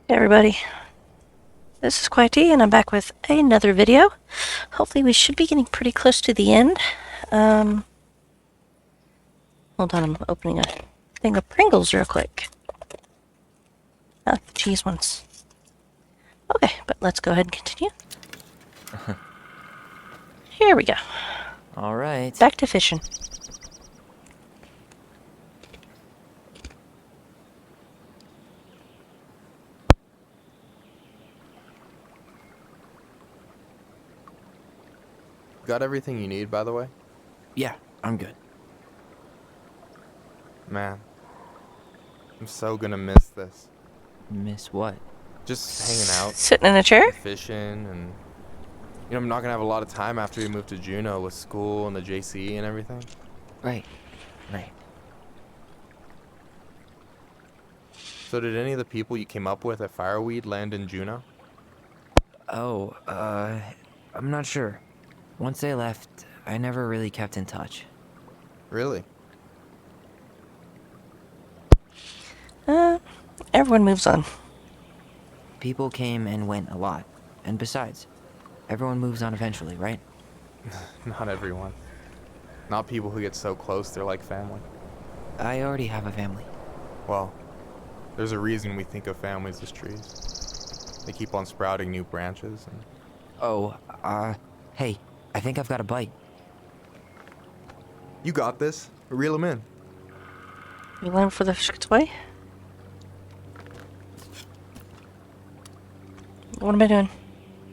Hey everybody, this is KawaiiTea and I'm back with another video. Hopefully we should be getting pretty close to the end. Hold on, I'm opening a thing of Pringles real quick. I like the cheese ones. Okay, but let's go ahead and continue. Here we go. All right. Back to fishing. Got everything you need, by the way? Yeah, I'm good. Man, I'm so gonna miss this. Miss what? Just hanging out, Sitting in a chair? fishing, and I'm not gonna have a lot of time after we move to Juneau with school and the JC and everything. Right. Right. So did any of the people you came up with at Fireweed land in Juneau? Oh, I'm not sure. Once they left, I never really kept in touch. Really? Everyone moves on. People came and went a lot. And besides, everyone moves on eventually, right? Not everyone. Not people who get so close they're like family. I already have a family. Well, there's a reason we think of families as trees. They keep on sprouting new branches and... Oh, hey, I think I've got a bite. You got this. Reel them in. You waiting for the fish to get away? What am I doing?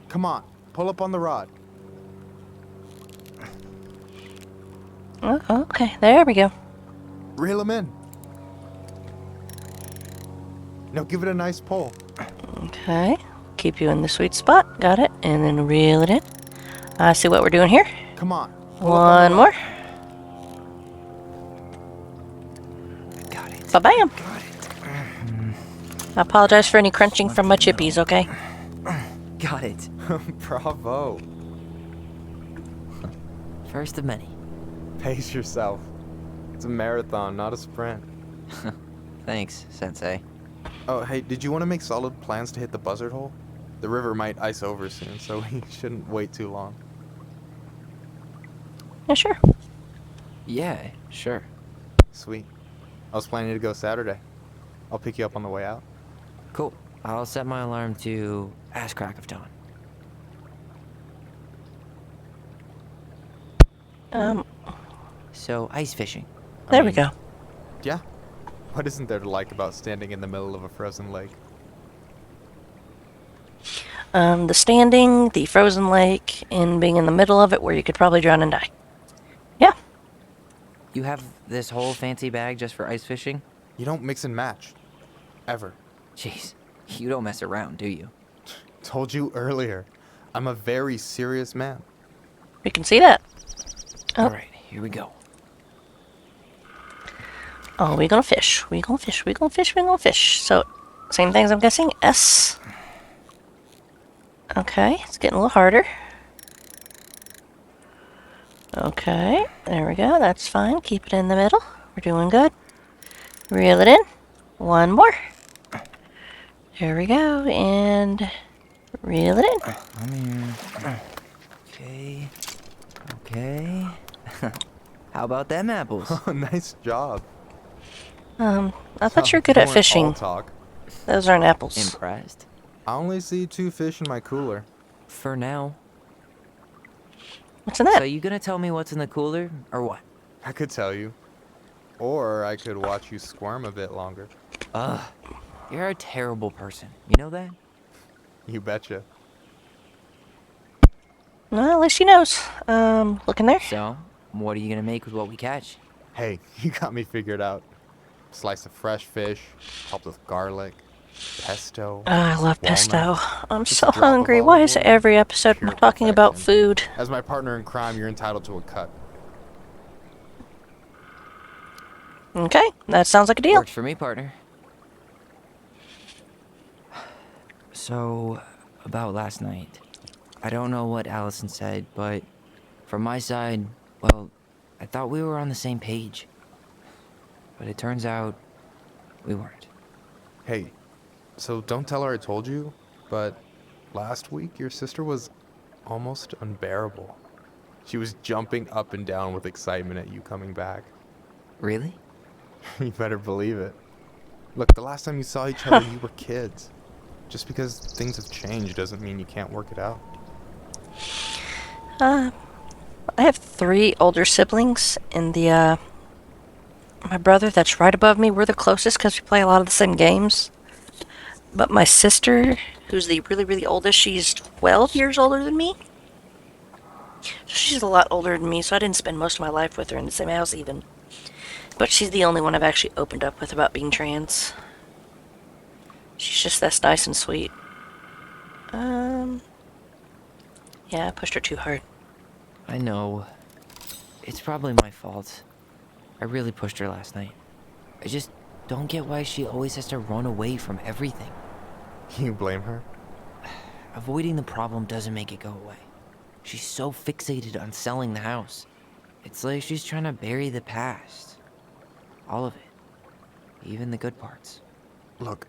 Come on, pull up on the rod. Oh, okay, there we go. Reel them in. Now give it a nice pull. Okay, keep you in the sweet spot. Got it, and then reel it in. I see what we're doing here. Come on. Pull up on One the more. rod. Got it. Ba-bam! Got it. I apologize for any crunching from my chippies, okay? Got it. Bravo. First of many. Pace yourself. It's a marathon, not a sprint. Thanks, Sensei. Oh, hey, did you want to make solid plans to hit the buzzard hole? The river might ice over soon, so we shouldn't wait too long. Yeah, sure. Yeah, sure. Sweet. I was planning to go Saturday. I'll pick you up on the way out. Cool. I'll set my alarm to ass crack of dawn. So, ice fishing. There we go. Yeah. What isn't there to like about standing in the middle of a frozen lake? The standing, the frozen lake, and being in the middle of it where you could probably drown and die. Yeah. You have this whole fancy bag just for ice fishing? You don't mix and match. Ever. Jeez, you don't mess around, do you? Told you earlier. I'm a very serious man. We can see that. Oh. Alright, here we go. Oh, we gonna fish. We gonna fish. We gonna fish. We gonna fish. So, same things I'm guessing. S. Okay, it's getting a little harder. Okay, there we go. That's fine. Keep it in the middle. We're doing good. Reel it in. One more. There we go. And reel it in. I'm here. Okay. Okay. How about them apples? Oh, nice job. I thought you were good at Don't all fishing. talk. Those aren't apples. Impressed? I only see 2 fish in my cooler. For now. What's in that? So you gonna tell me what's in the cooler, or what? I could tell you. Or I could watch you squirm a bit longer. Ugh. You're a terrible person. You know that? You betcha. Well, at least she knows. Look in there. So, what are you gonna make with what we catch? Hey, you got me figured out. Slice of fresh fish, topped with garlic, pesto. I love pesto. walnuts, I'm just so a drop of hungry. Why is olive oil, every episode pure talking about perfection. food? As my partner in crime, you're entitled to a cut. Okay, that sounds like a deal. Works for me, partner. So, about last night. I don't know what Allison said, but from my side, well, I thought we were on the same page. But it turns out we weren't. Hey, So don't tell her I told you, but last week your sister was almost unbearable. She was jumping up and down with excitement at you coming back. Really? You better believe it. Look, the last time you saw each other, you were kids. Just because things have changed doesn't mean you can't work it out. I have 3 older siblings, and my brother that's right above me, we're the closest because we play a lot of the same games. But my sister, who's the really, really oldest, she's 12 years older than me. So she's a lot older than me, so I didn't spend most of my life with her in the same house even. But she's the only one I've actually opened up with about being trans. She's just that's nice and sweet. Yeah, I pushed her too hard. I know. It's probably my fault. I really pushed her last night. I just don't get why she always has to run away from everything. You blame her? Avoiding the problem doesn't make it go away. She's so fixated on selling the house. It's like she's trying to bury the past. All of it. Even the good parts. Look,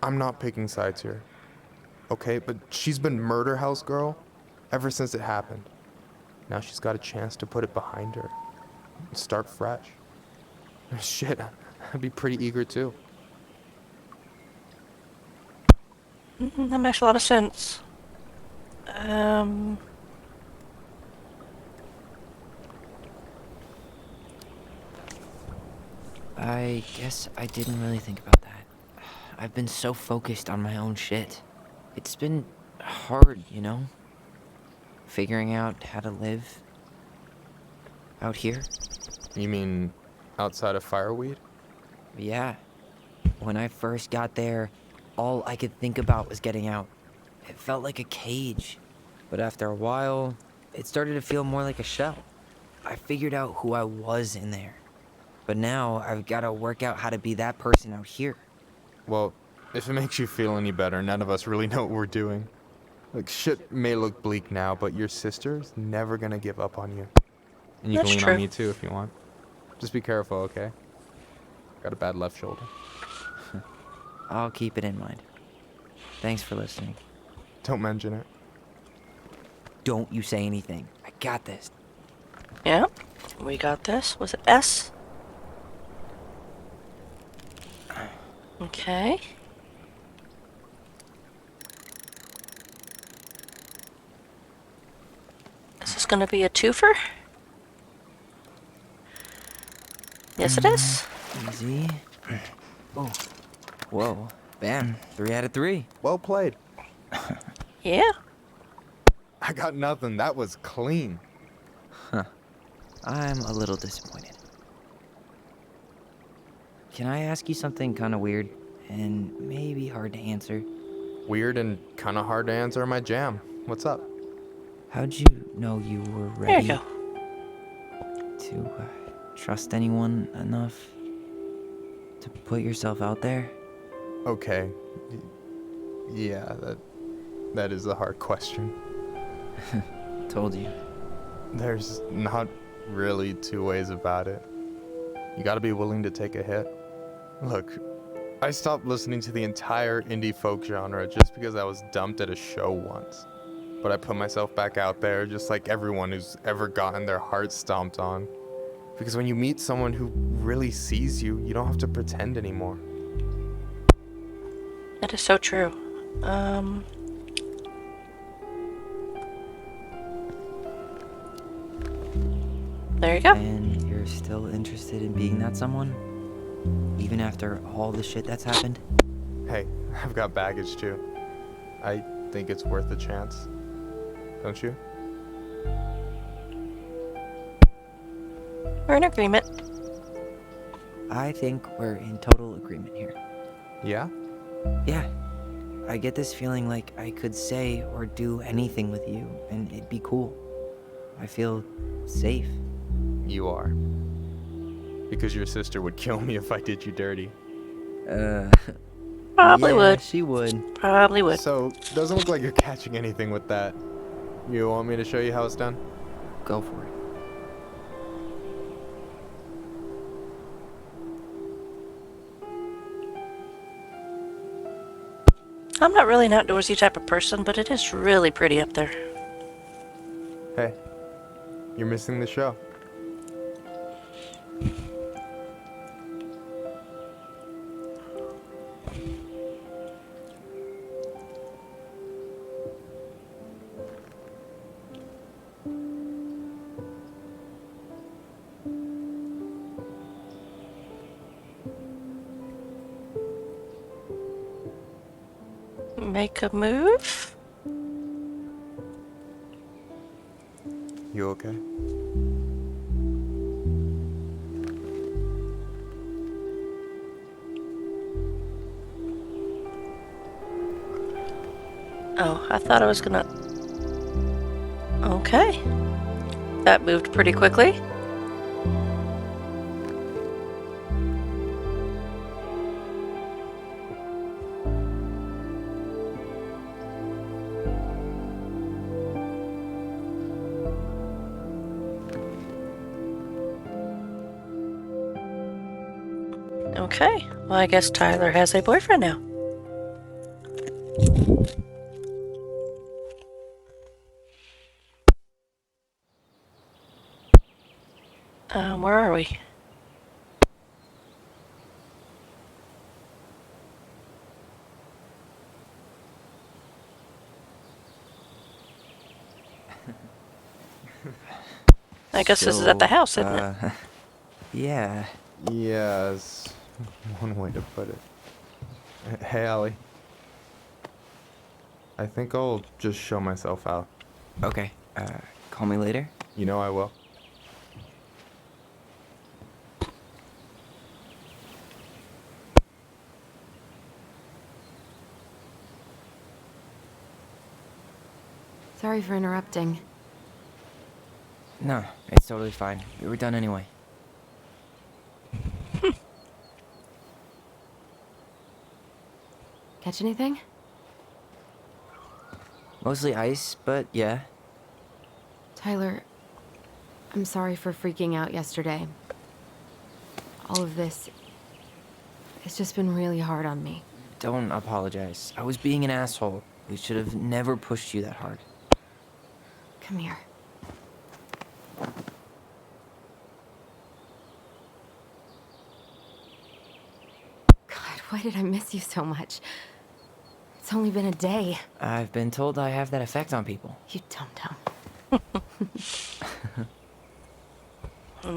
I'm not picking sides here. Okay, but she's been murder house girl ever since it happened. Now she's got a chance to put it behind her and start fresh. Shit, I'd be pretty eager too. That makes a lot of sense. I guess I didn't really think about that. I've been so focused on my own shit. It's been hard, you know? Figuring out how to live out here. You mean outside of fireweed? Yeah. When I first got there, all I could think about was getting out. It felt like a cage. But after a while, it started to feel more like a shell. I figured out who I was in there. But now I've got to work out how to be that person out here. Well, if it makes you feel any better, none of us really know what we're doing. Like, shit may look bleak now, but your sister's never gonna give up on you. And you That's can lean true. on me too if you want. Just be careful, okay? Got a bad left shoulder. I'll keep it in mind. Thanks for listening. Don't mention it. Don't you say anything. I got this. Yeah, we got this. Was it S? Okay. Is this gonna be a twofer? Yes, it is. Easy. Oh. Whoa. Bam. 3 out of 3. Well played. Yeah. I got nothing. That was clean. I'm a little disappointed. Can I ask you something kind of weird and maybe hard to answer? Weird and kind of hard to answer my jam. What's up? How'd you know you were There ready you go. to trust anyone enough to put yourself out there? Okay. Yeah, that is a hard question. Told you. There's not really two ways about it. You gotta be willing to take a hit. Look, I stopped listening to the entire indie folk genre just because I was dumped at a show once. But I put myself back out there just like everyone who's ever gotten their heart stomped on. Because when you meet someone who really sees you, you don't have to pretend anymore. That is so true. There you go. And you're still interested in being that someone? Even after all the shit that's happened? Hey, I've got baggage too. I think it's worth a chance. Don't you? We're in agreement. I think we're in total agreement here. Yeah? Yeah. I get this feeling like I could say or do anything with you, and it'd be cool. I feel safe. You are. Because your sister would kill me if I did you dirty. Probably yeah, would. She would. Probably would. So, doesn't look like you're catching anything with that. You want me to show you how it's done? Go for it. I'm not really an outdoorsy type of person, but it is really pretty up there. Hey, you're missing the show. Make a move? You okay? Oh, I thought I was gonna... Okay. That moved pretty quickly. Okay. Well, I guess Tyler has a boyfriend now. Where are we? I guess this is at the house, isn't it? Yeah. Yes, one way to put it. Hey, Allie. I think I'll just show myself out. Okay. Call me later? You know I will. Sorry for interrupting. No, it's totally fine. We were done anyway. Catch anything? Mostly ice, but yeah. Tyler, I'm sorry for freaking out yesterday. All of this, it's just been really hard on me. Don't apologize. I was being an asshole. We should have never pushed you that hard. Come here. God, why did I miss you so much? It's only been a day. I've been told I have that effect on people. You dum-dum.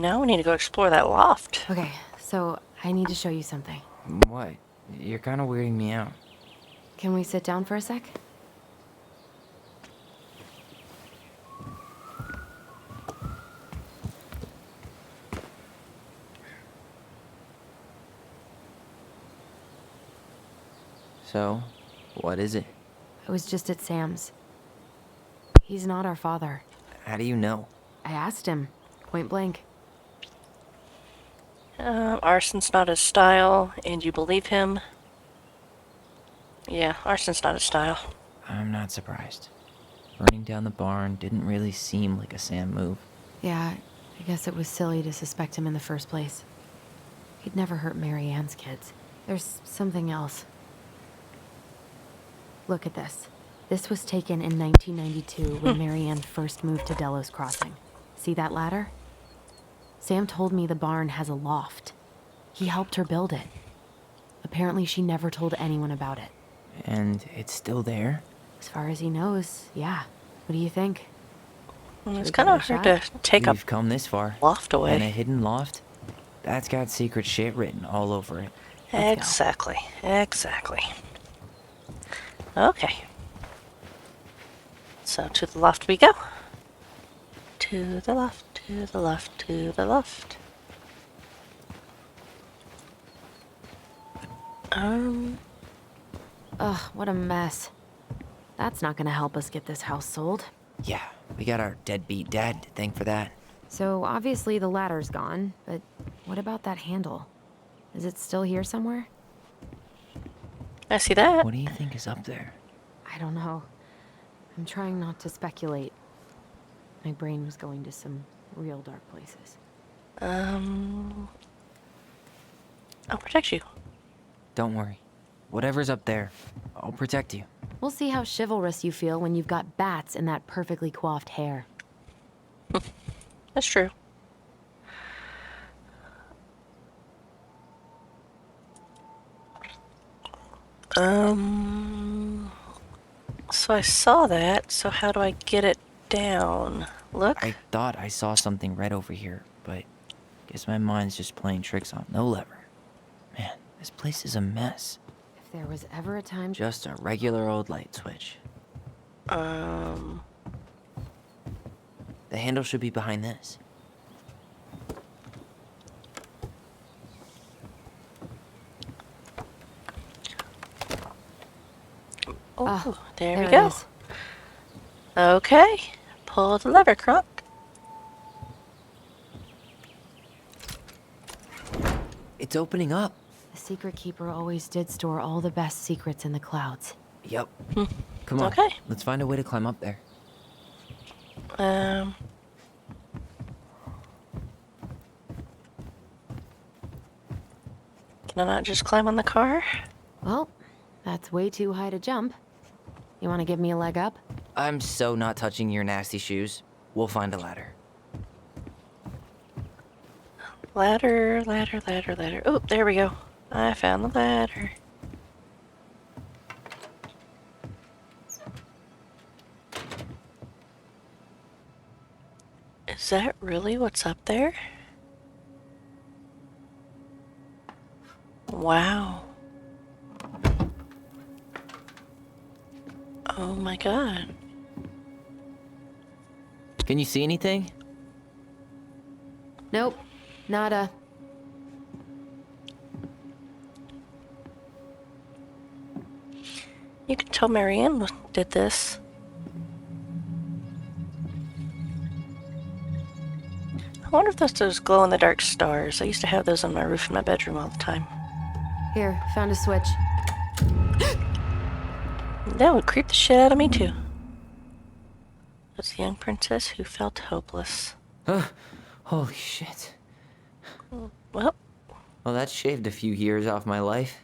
Now we need to go explore that loft. Okay, so I need to show you something. What? You're kind of weirding me out. Can we sit down for a sec? So, what is it? I was just at Sam's. He's not our father. How do you know? I asked him, point blank. Arson's not his style, and you believe him. Yeah, arson's not his style. I'm not surprised. Burning down the barn didn't really seem like a Sam move. Yeah, I guess it was silly to suspect him in the first place. He'd never hurt Mary Ann's kids. There's something else. Look at this. This was taken in 1992 when Mary Ann first moved to Delos Crossing. See that ladder? Sam told me the barn has a loft. He helped her build it. Apparently she never told anyone about it. And it's still there? As far as he knows, yeah. What do you think? It's we kind give of it a hard to shot? take a We've come this far. loft And a away. hidden loft? That's got secret shit written all over it. Let's go. Exactly. Exactly. Okay. So to the loft we go. To the left, to the left, to the left. Ugh, what a mess. That's not gonna help us get this house sold. Yeah, we got our deadbeat dad to thank for that. So obviously the ladder's gone, but what about that handle? Is it still here somewhere? I see that. What do you think is up there? I don't know. I'm trying not to speculate. My brain was going to some real dark places. I'll protect you. Don't worry. Whatever's up there, I'll protect you. We'll see how chivalrous you feel when you've got bats in that perfectly coiffed hair. That's true. So I saw that, so how do I get it down? Look? I thought I saw something red over here, but guess my mind's just playing tricks on no lever. Man, this place is a mess. If there was ever a time... Just a regular old light switch. Um, The handle should be behind this. oh, there we it go. is. Okay, pull the lever, Kronk. It's opening up. The secret keeper always did store all the best secrets in the clouds. Yep. Come on. Okay. Let's find a way to climb up there. Um, can I not just climb on the car? Well, that's way too high to jump. You want to give me a leg up? I'm so not touching your nasty shoes. We'll find a ladder. Ladder, ladder, ladder, ladder. Oh, there we go. I found the ladder. Is that really what's up there? Wow. Oh my god. Can you see anything? Nope. Nada. You can tell Marianne did this. I wonder if that's those glow-in-the-dark stars. I used to have those on my roof in my bedroom all the time. Here, found a switch. That would creep the shit out of me, too. That's the young princess who felt hopeless. Holy shit. Well, Well, that shaved a few years off my life.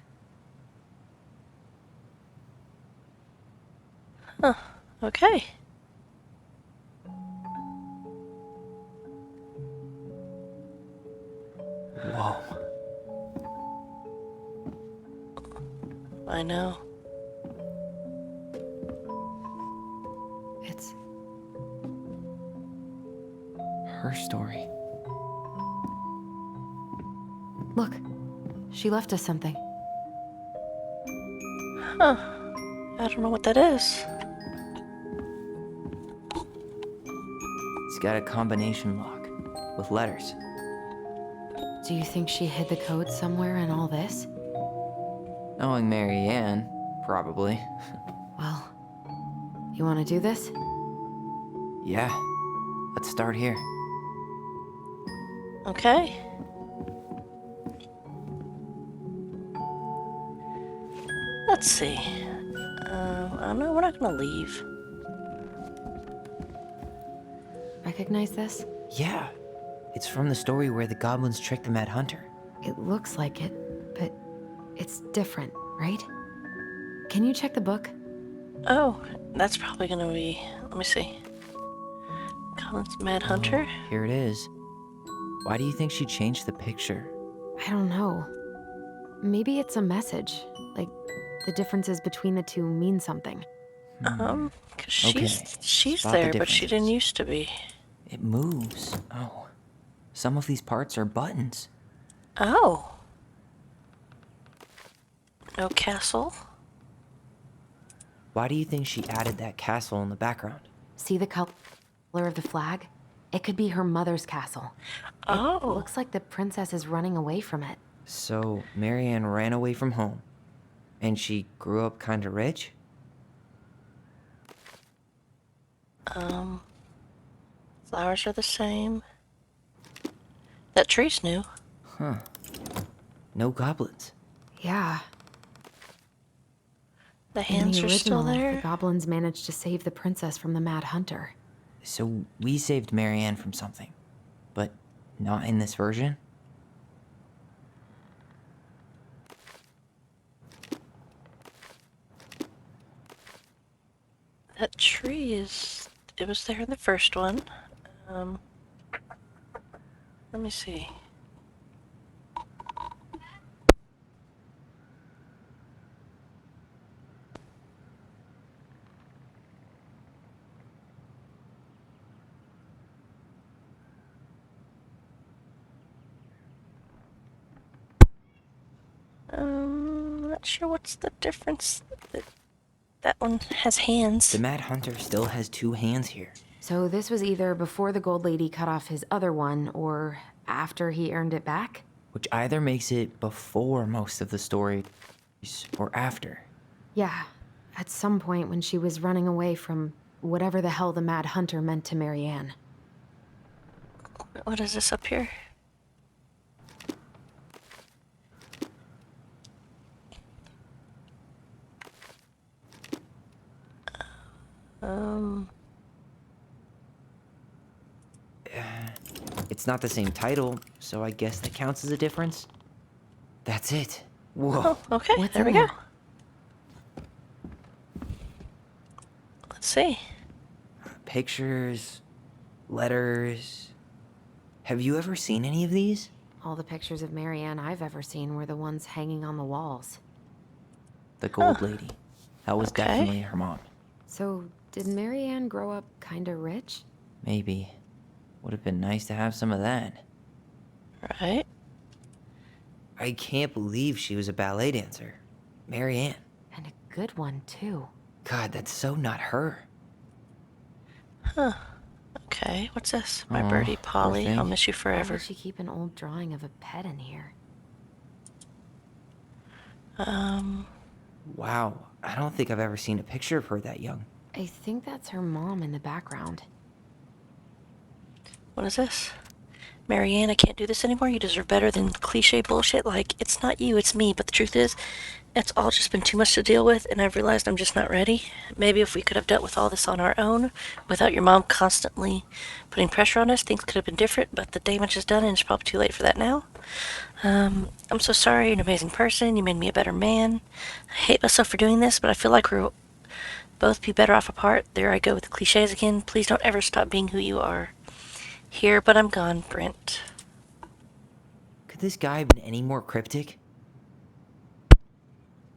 okay. Whoa. I know. It's... Her story. Look. She left us something. Huh. I don't know what that is. It's got a combination lock with letters. Do you think she hid the code somewhere in all this? Knowing Marianne, probably. Well, you want to do this? Yeah. Let's start here. Okay. Let's see. I don't know, we're not gonna leave. Recognize this? Yeah. It's from the story where the goblins tricked the Mad Hunter. It looks like it, but it's different, right? Can you check the book? Oh, that's probably gonna be. Let me see. Colin's Mad Hunter. Here it is. Why do you think she changed the picture? I don't know. Maybe it's a message. Like, the differences between the two mean something. 'Cause she's Spot the there, but she didn't differences. used to be. It moves. Oh. Some of these parts are buttons. Oh. No castle. Why do you think she added that castle in the background? See the color of the flag? It could be her mother's castle. Oh. Looks like the princess is running away from it. So, Marianne ran away from home. And she grew up kinda rich? Flowers are the same. That tree's new. No goblins. Yeah. The In hands the are still original, there. the goblins managed to save the princess from the Mad Hunter. So, we saved Marianne from something. But not in this version? That tree is... It was there in the first one. Let me see. Not sure what's the difference. That one has hands. The Mad Hunter still has 2 hands here. So this was either before the gold lady cut off his other one, or after he earned it back? Which either makes it before most of the stories or after. Yeah, at some point when she was running away from whatever the hell the Mad Hunter meant to Marianne. What is this up here? It's not the same title, so I guess that counts as a difference. That's it. Whoa. Oh, okay, What's there we in go. there? Let's see. Pictures, letters. Have you ever seen any of these? All the pictures of Marianne I've ever seen were the ones hanging on the walls. The Gold Lady. That was Okay. definitely her mom. So, did Marianne grow up kinda rich? Maybe. Would have been nice to have some of that. Right. I can't believe she was a ballet dancer. Marianne. And a good one, too. God, that's so not her. Okay, what's this? My Aw, birdie poor Polly. thing. I'll miss you Why forever. would she keep an old drawing of a pet in here? Wow, I don't think I've ever seen a picture of her that young. I think that's her mom in the background. What is this? Marianne, I can't do this anymore. You deserve better than cliche bullshit like, it's not you, it's me. But the truth is, it's all just been too much to deal with, and I've realized I'm just not ready. Maybe if we could have dealt with all this on our own, without your mom constantly putting pressure on us, things could have been different, but the damage is done, and it's probably too late for that now. I'm so sorry. You're an amazing person. You made me a better man. I hate myself for doing this, but I feel like we'll both be better off apart. There I go with the cliches again. Please don't ever stop being who you are. Here, but I'm gone, Brent. Could this guy have been any more cryptic?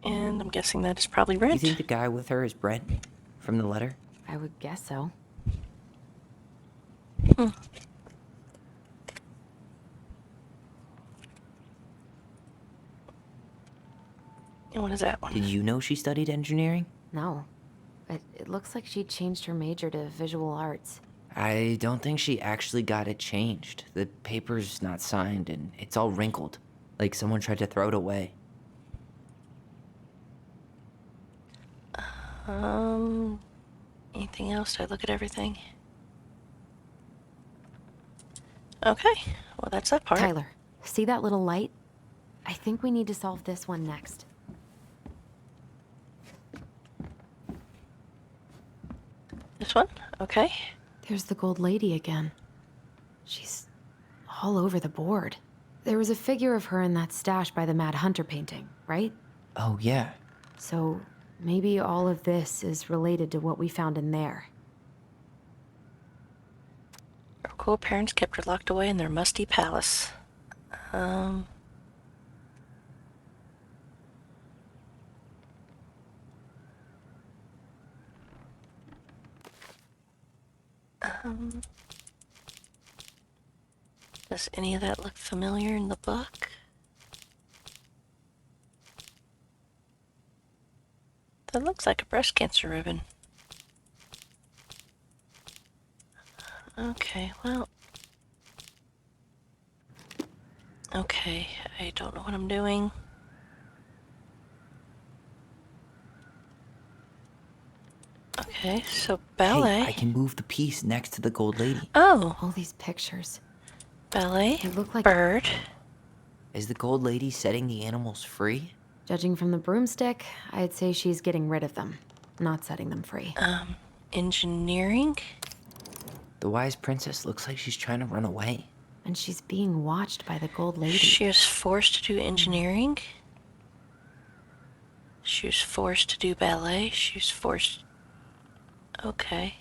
And I'm guessing that is probably You Brent. think the guy with her is Brent? From the letter? I would guess so. And what is that one? Did you know she studied engineering? No. It looks like she changed her major to visual arts. I don't think she actually got it changed. The paper's not signed and it's all wrinkled. Like someone tried to throw it away. Anything else? Did I look at everything? Okay. Well, that's that part. Tyler, see that little light? I think we need to solve this one next. This one? Okay. There's the gold lady again. She's all over the board. There was a figure of her in that stash by the Mad Hunter painting, right? Oh, yeah. So maybe all of this is related to what we found in there. Her cool parents kept her locked away in their musty palace. Does any of that look familiar in the book? That looks like a breast cancer ribbon. Okay, well... Okay, I don't know what I'm doing. Okay, so ballet. Hey, I can move the piece next to the gold lady. Oh, All these pictures. ballet, They look like- bird. Is the gold lady setting the animals free? Judging from the broomstick, I'd say she's getting rid of them, not setting them free. Engineering? The wise princess looks like she's trying to run away. And she's being watched by the gold lady. She was forced to do engineering. She was forced to do ballet. She was forced... Okay.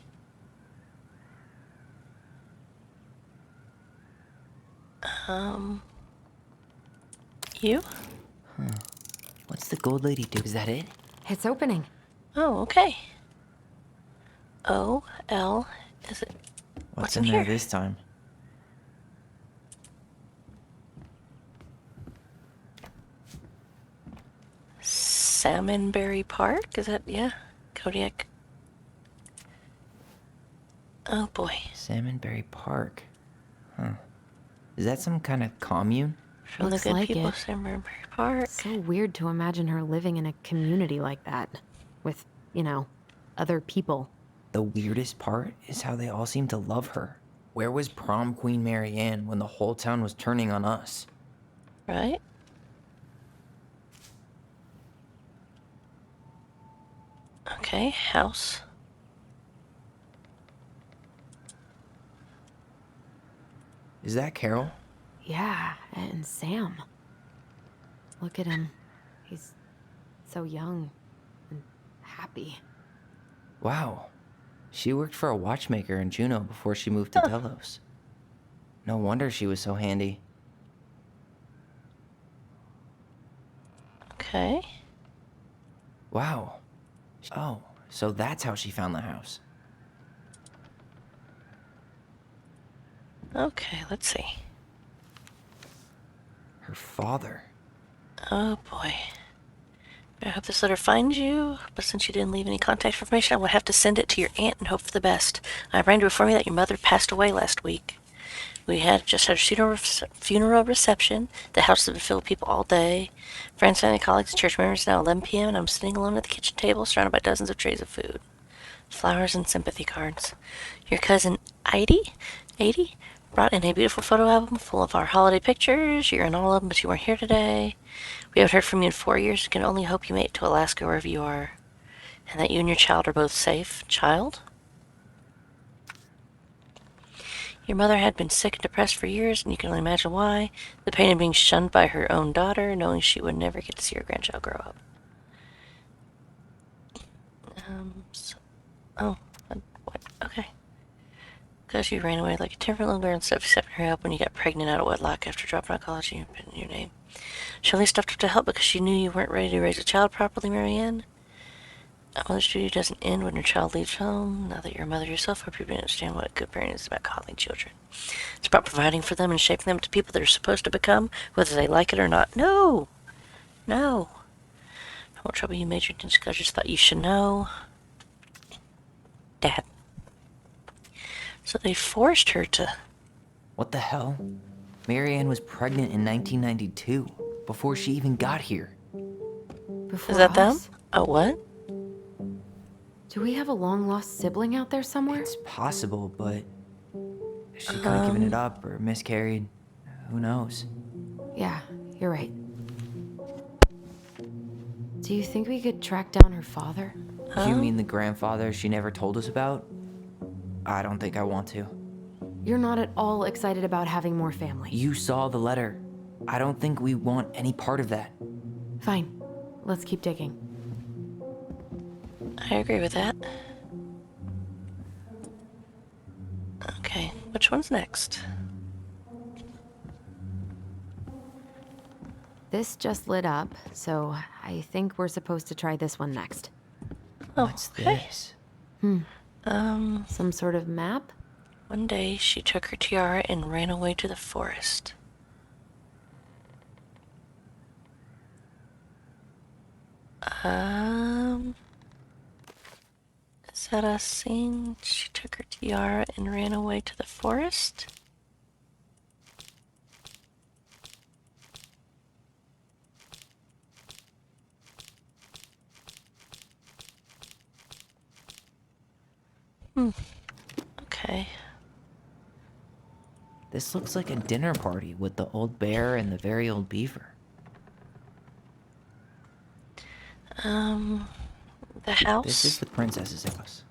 You? What's the gold lady do? Is that it? It's opening. Oh, okay. O L. Is it? What's in in there here? this time? Salmonberry Park? Is that, yeah? Kodiak. Oh boy. Salmonberry Park. Huh. Is that some kind of commune? From the Looks good like people it. of Salmonberry Park. So weird to imagine her living in a community like that. With, other people. The weirdest part is how they all seem to love her. Where was prom queen Mary Ann when the whole town was turning on us? Right? Okay, house. Is that Carol? Yeah, and Sam. Look at him. He's so young and happy. Wow. She worked for a watchmaker in Juneau before she moved to Delos. No wonder she was so handy. Okay. Wow. Oh, so that's how she found the house. Okay, let's see. Her father. Oh boy. I hope this letter finds you, but since you didn't leave any contact information, I will have to send it to your aunt and hope for the best. I ran to inform you that your mother passed away last week. We had just had a funeral reception. The house has been filled with people all day. Friends, family, colleagues, and church members. Now 11 p.m. and I'm sitting alone at the kitchen table, surrounded by dozens of trays of food, flowers, and sympathy cards. Your cousin Adie, brought in a beautiful photo album full of our holiday pictures. You're in all of them, but you weren't here today. We haven't heard from you in 4 years. We can only hope you made it to Alaska wherever you are, and that you and your child are both safe. Child? Your mother had been sick and depressed for years, and you can only imagine why. The pain of being shunned by her own daughter, knowing she would never get to see her grandchild grow up. What? Okay. Because you ran away like a temperate little girl instead of accepting her help when you got pregnant out of wedlock after dropping out of college and you put in your name. She only stepped up to help because she knew you weren't ready to raise a child properly, Marianne. A mother's duty doesn't end when your child leaves home. Now that you're a mother yourself, I hope you understand what a good parent is about coddling children. It's about providing for them and shaping them into people they're supposed to become, whether they like it or not. No! No. I won't trouble you, Major, because I just thought you should know. Dad. So they forced her to... What the hell? Mary Ann was pregnant in 1992, before she even got here. Before Is that them? us? Oh, what? Do we have a long-lost sibling out there somewhere? It's possible, but she could have given it up or miscarried. Who knows? Yeah, you're right. Do you think we could track down her father? You mean the grandfather she never told us about? I don't think I want to. You're not at all excited about having more family. You saw the letter. I don't think we want any part of that. Fine. Let's keep digging. I agree with that. Okay, which one's next? This just lit up, so I think we're supposed to try this one next. Oh, What's okay. this? Some sort of map? One day she took her tiara and ran away to the forest. Is that a scene? She took her tiara and ran away to the forest? Okay. This looks like a dinner party with the old bear and the very old beaver. The house? This is the princess's house.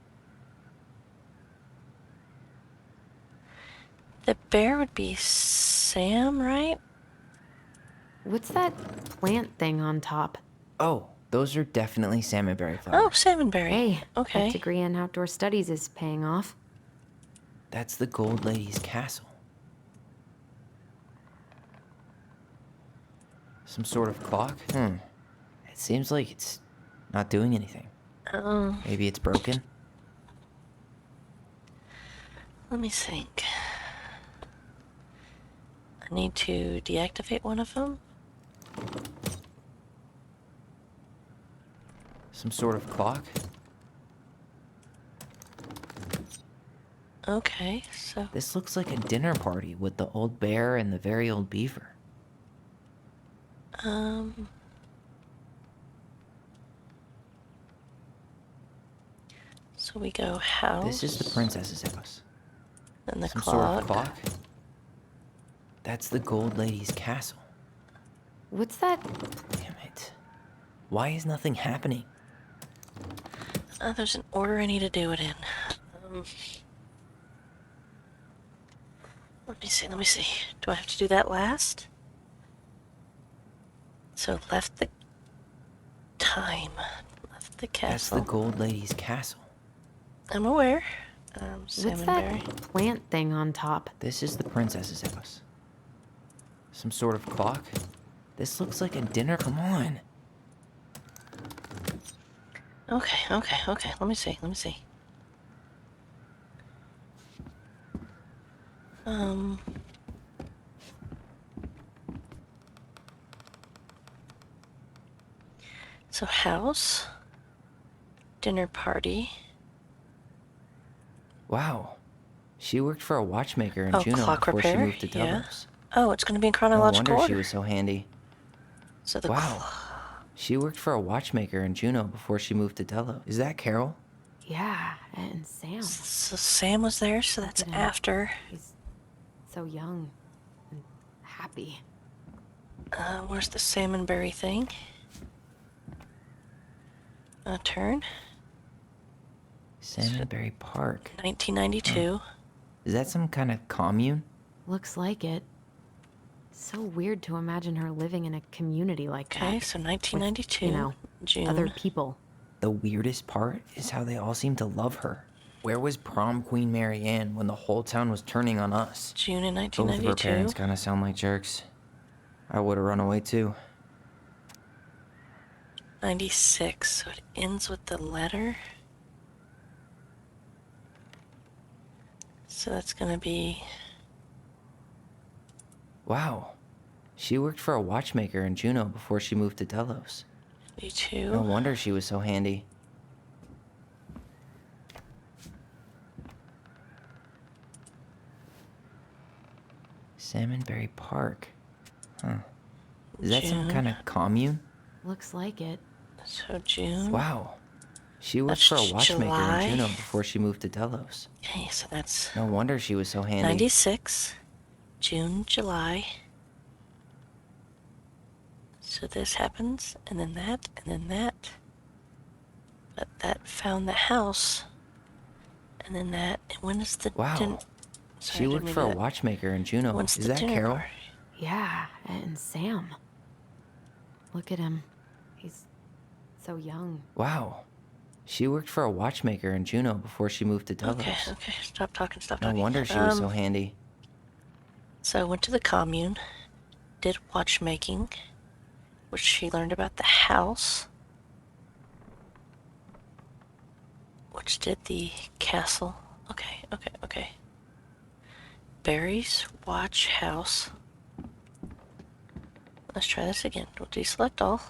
The bear would be Sam, right? What's that plant thing on top? Oh, those are definitely salmonberry Oh, flowers. salmonberry. Hey, Okay. that degree in outdoor studies is paying off. That's the Gold Lady's castle. Some sort of clock? It seems like it's not doing anything. Maybe it's broken? Let me think. I need to deactivate one of them. Some sort of clock? Okay, so This looks like a dinner party with the old bear and the very old beaver. so we go house. This is the princess's house. And the Some clock. sort of clock? That's the Gold Lady's castle. What's that? Damn it. Why is nothing happening? There's an order I need to do it in. Let me see. Do I have to do that last? So left the time. Left the That's castle. the Gold Lady's castle. I'm aware. What's Salmonberry. that plant thing on top? This is the princess's house. Some sort of clock? This looks like a dinner. Come on. Okay. Let me see. So house, dinner party. Wow. She worked for a watchmaker in Oh, Juneau clock before she repair? moved to Yeah. Delos. Oh, it's going to be in No chronological wonder order. she was so handy. So the Wow. She worked for a watchmaker in Juneau before she moved to Delos. Is that Carol? Yeah, and Sam. So Sam was there, so that's Look at him. after. He's so young and happy. Where's the salmonberry thing? Turn. Salmonberry Park. 1992. Is that some kind of commune? Looks like it. So weird to imagine her living in a community like Okay, that. so 1992. You know, June. other people. The weirdest part is how they all seem to love her. Where was prom queen Mary Ann when the whole town was turning on us? June in Both of her 1992. parents kind of sound like jerks. I would have run away too. 96. So it ends with the letter. So that's going to be. Wow. She worked for a watchmaker in Juneau before she moved to Delos. 92. No wonder she was so handy. Salmonberry Park. Huh. Is that some June. kind of commune? Looks like it. So June. Wow. She worked That's for a watchmaker July. in Juneau before she moved to Delos. Okay, so that's No wonder she was so handy. 96. June, July. So this happens, and then that, and then that. But that found the house. And then that. And when is the Wow. Sorry, She I didn't worked mean for to a do that. watchmaker in Juneau. When's Is the that dinner Carol? party? Yeah, and Sam. Look at him. He's so young. Wow. She worked for a watchmaker in Juneau before she moved to Delos. Okay. Stop talking. No wonder she was so handy. So I went to the commune, did watchmaking, which she learned about the house, which did the castle. Okay. Barry's watch house. Let's try this again. We'll deselect all.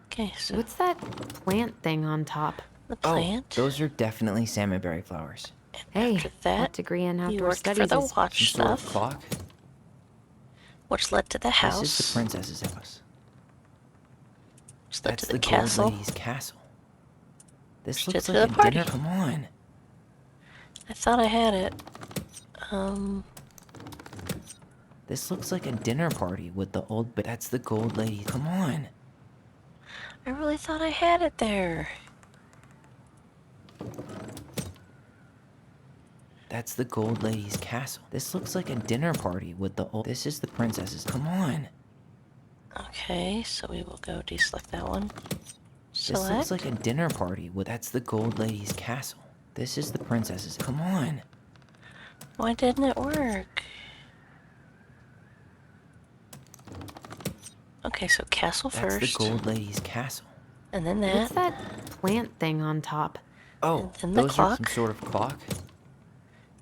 Okay, so What's that plant thing on top? the plant. Oh, those are definitely salmonberry flowers. Hey, After that, that degree in you outdoor worked for studies the is watch Some sort stuff, of clock? which led to the house. This is the princess's house. Which led That's to the, the Gold castle. Lady's castle. This Which looks led to like the a party. dinner. Come on. I thought I had it. This looks like a dinner party with the old. That's the Gold Lady. Come on. I really thought I had it there. That's the gold lady's castle. This looks like a dinner party with the old... This is the princess's... Come on. Okay, so we will go deselect that one. This looks Select. like a dinner party with... That's the gold lady's castle. This is the princess's... Come on. Why didn't it work? Okay, so castle That's first. the gold lady's castle. And then What's that. that plant thing on top? Oh, And then the those are some clock. sort of clock?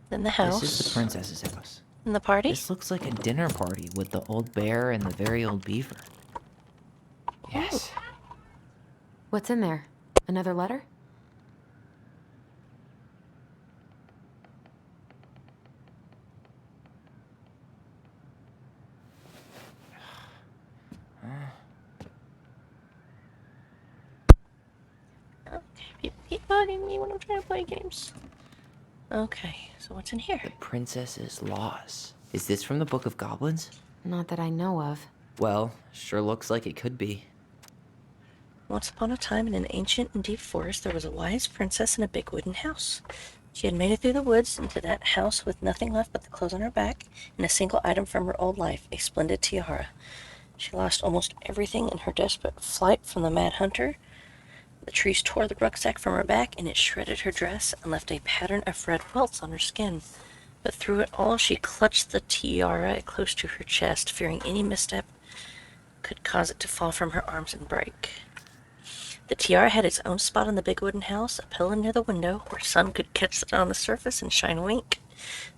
Then the house. This is the princess's house. And the party. This looks like a dinner party with the old bear and the very old beaver. Yes. What's in there? Another letter? Okay, people keep bugging me when I'm trying to play games. Okay, so what's in here? The princess's loss. Is this from the Book of Goblins? Not that I know of. Well, sure looks like it could be. Once upon a time, in an ancient and deep forest, there was a wise princess in a big wooden house. She had made it through the woods into that house with nothing left but the clothes on her back and a single item from her old life, a splendid tiara. She lost almost everything in her desperate flight from the mad hunter. The trees tore the rucksack from her back, and it shredded her dress and left a pattern of red welts on her skin. But through it all, she clutched the tiara close to her chest, fearing any misstep could cause it to fall from her arms and break. The tiara had its own spot in the big wooden house, a pillow near the window, where sun could catch it on the surface and shine a wink.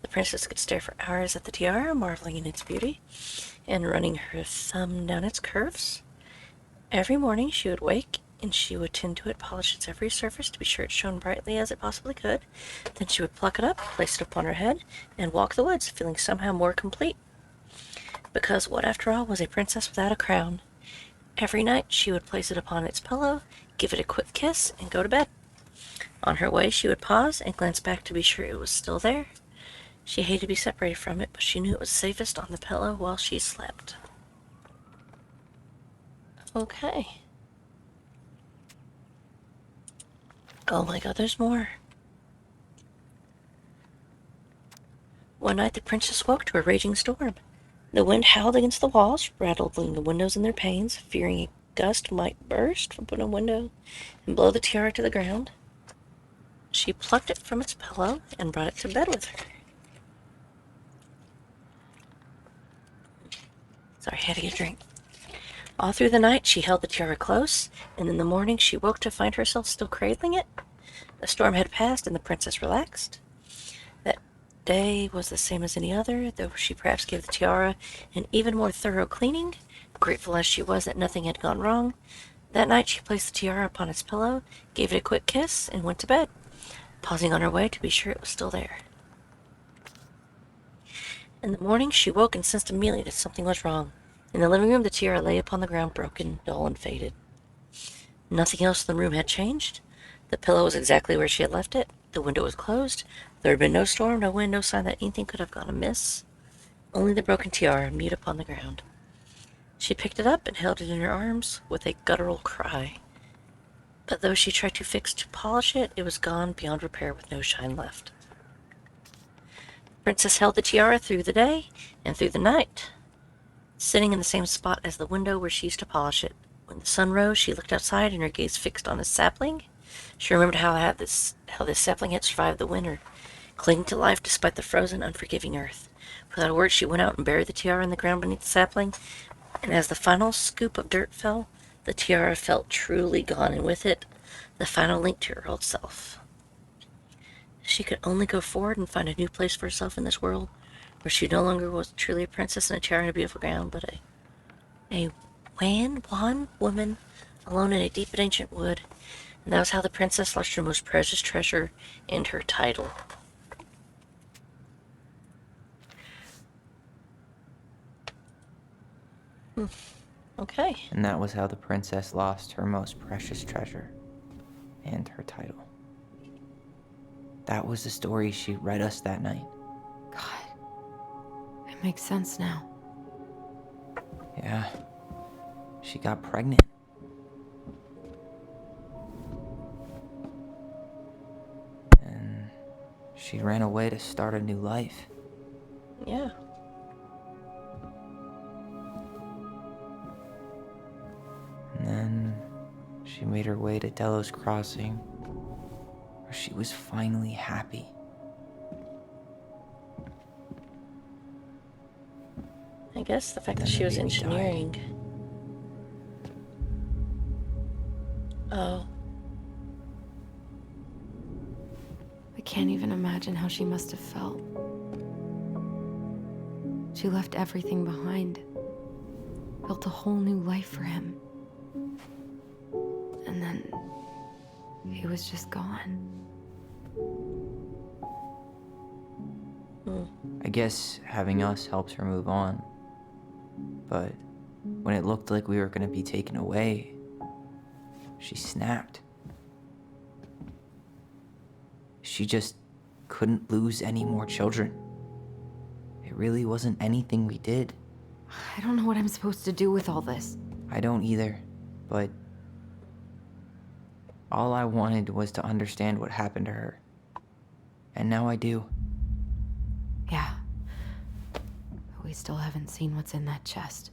The princess could stare for hours at the tiara, marveling in its beauty, and running her thumb down its curves. Every morning she would wake, and she would tend to it, polish its every surface to be sure it shone brightly as it possibly could. Then she would pluck it up, place it upon her head, and walk the woods, feeling somehow more complete. Because what, after all, was a princess without a crown? Every night she would place it upon its pillow, give it a quick kiss, and go to bed. On her way she would pause and glance back to be sure it was still there. She hated to be separated from it, but she knew it was safest on the pillow while she slept. Okay. Oh my god, there's more. One night the princess woke to a raging storm. The wind howled against the walls, rattling the windows and their panes, fearing a gust might burst from a window and blow the tiara to the ground. She plucked it from its pillow and brought it to bed with her. Sorry, I had to get a drink. All through the night she held the tiara close, and in the morning she woke to find herself still cradling it. The storm had passed and the princess relaxed. That day was the same as any other, though she perhaps gave the tiara an even more thorough cleaning. Grateful as she was that nothing had gone wrong, that night she placed the tiara upon its pillow, gave it a quick kiss, and went to bed, pausing on her way to be sure it was still there. In the morning she woke and sensed immediately that something was wrong. In the living room the tiara lay upon the ground, broken, dull, and faded. Nothing else in the room had changed. The pillow was exactly where she had left it. The window was closed. There had been no storm, no wind, no sign that anything could have gone amiss. Only the broken tiara, mute upon the ground. She picked it up and held it in her arms with a guttural cry. But though she tried to polish it, it was gone beyond repair with no shine left. The princess held the tiara through the day and through the night, sitting in the same spot as the window where she used to polish it. When the sun rose, she looked outside and her gaze fixed on the sapling. She remembered how this sapling had survived the winter, clinging to life despite the frozen, unforgiving earth. Without a word, she went out and buried the tiara in the ground beneath the sapling, and as the final scoop of dirt fell, the tiara felt truly gone, and with it, the final link to her old self. She could only go forward and find a new place for herself in this world, where she no longer was truly a princess in a tiara in a beautiful gown, but a wan woman alone in a deep and ancient wood. And that was how the princess lost her most precious treasure and her title. Okay. And that was how the princess lost her most precious treasure and her title. That was the story she read us that night. God. It makes sense now. Yeah. She got pregnant. And she She ran away to start a new life. Yeah. And then she made her way to Delos Crossing, where she was finally happy. I guess the fact Then that she the was baby died. engineering. Oh. I can't even imagine how she must have felt. She left everything behind, built a whole new life for him. And then he was just gone. I guess having us helps her move on. But when it looked like we were gonna be taken away, she snapped. She just couldn't lose any more children. It really wasn't anything we did. I don't know what I'm supposed to do with all this. I don't either, but all I wanted was to understand what happened to her. And now I do. Yeah. But we still haven't seen what's in that chest.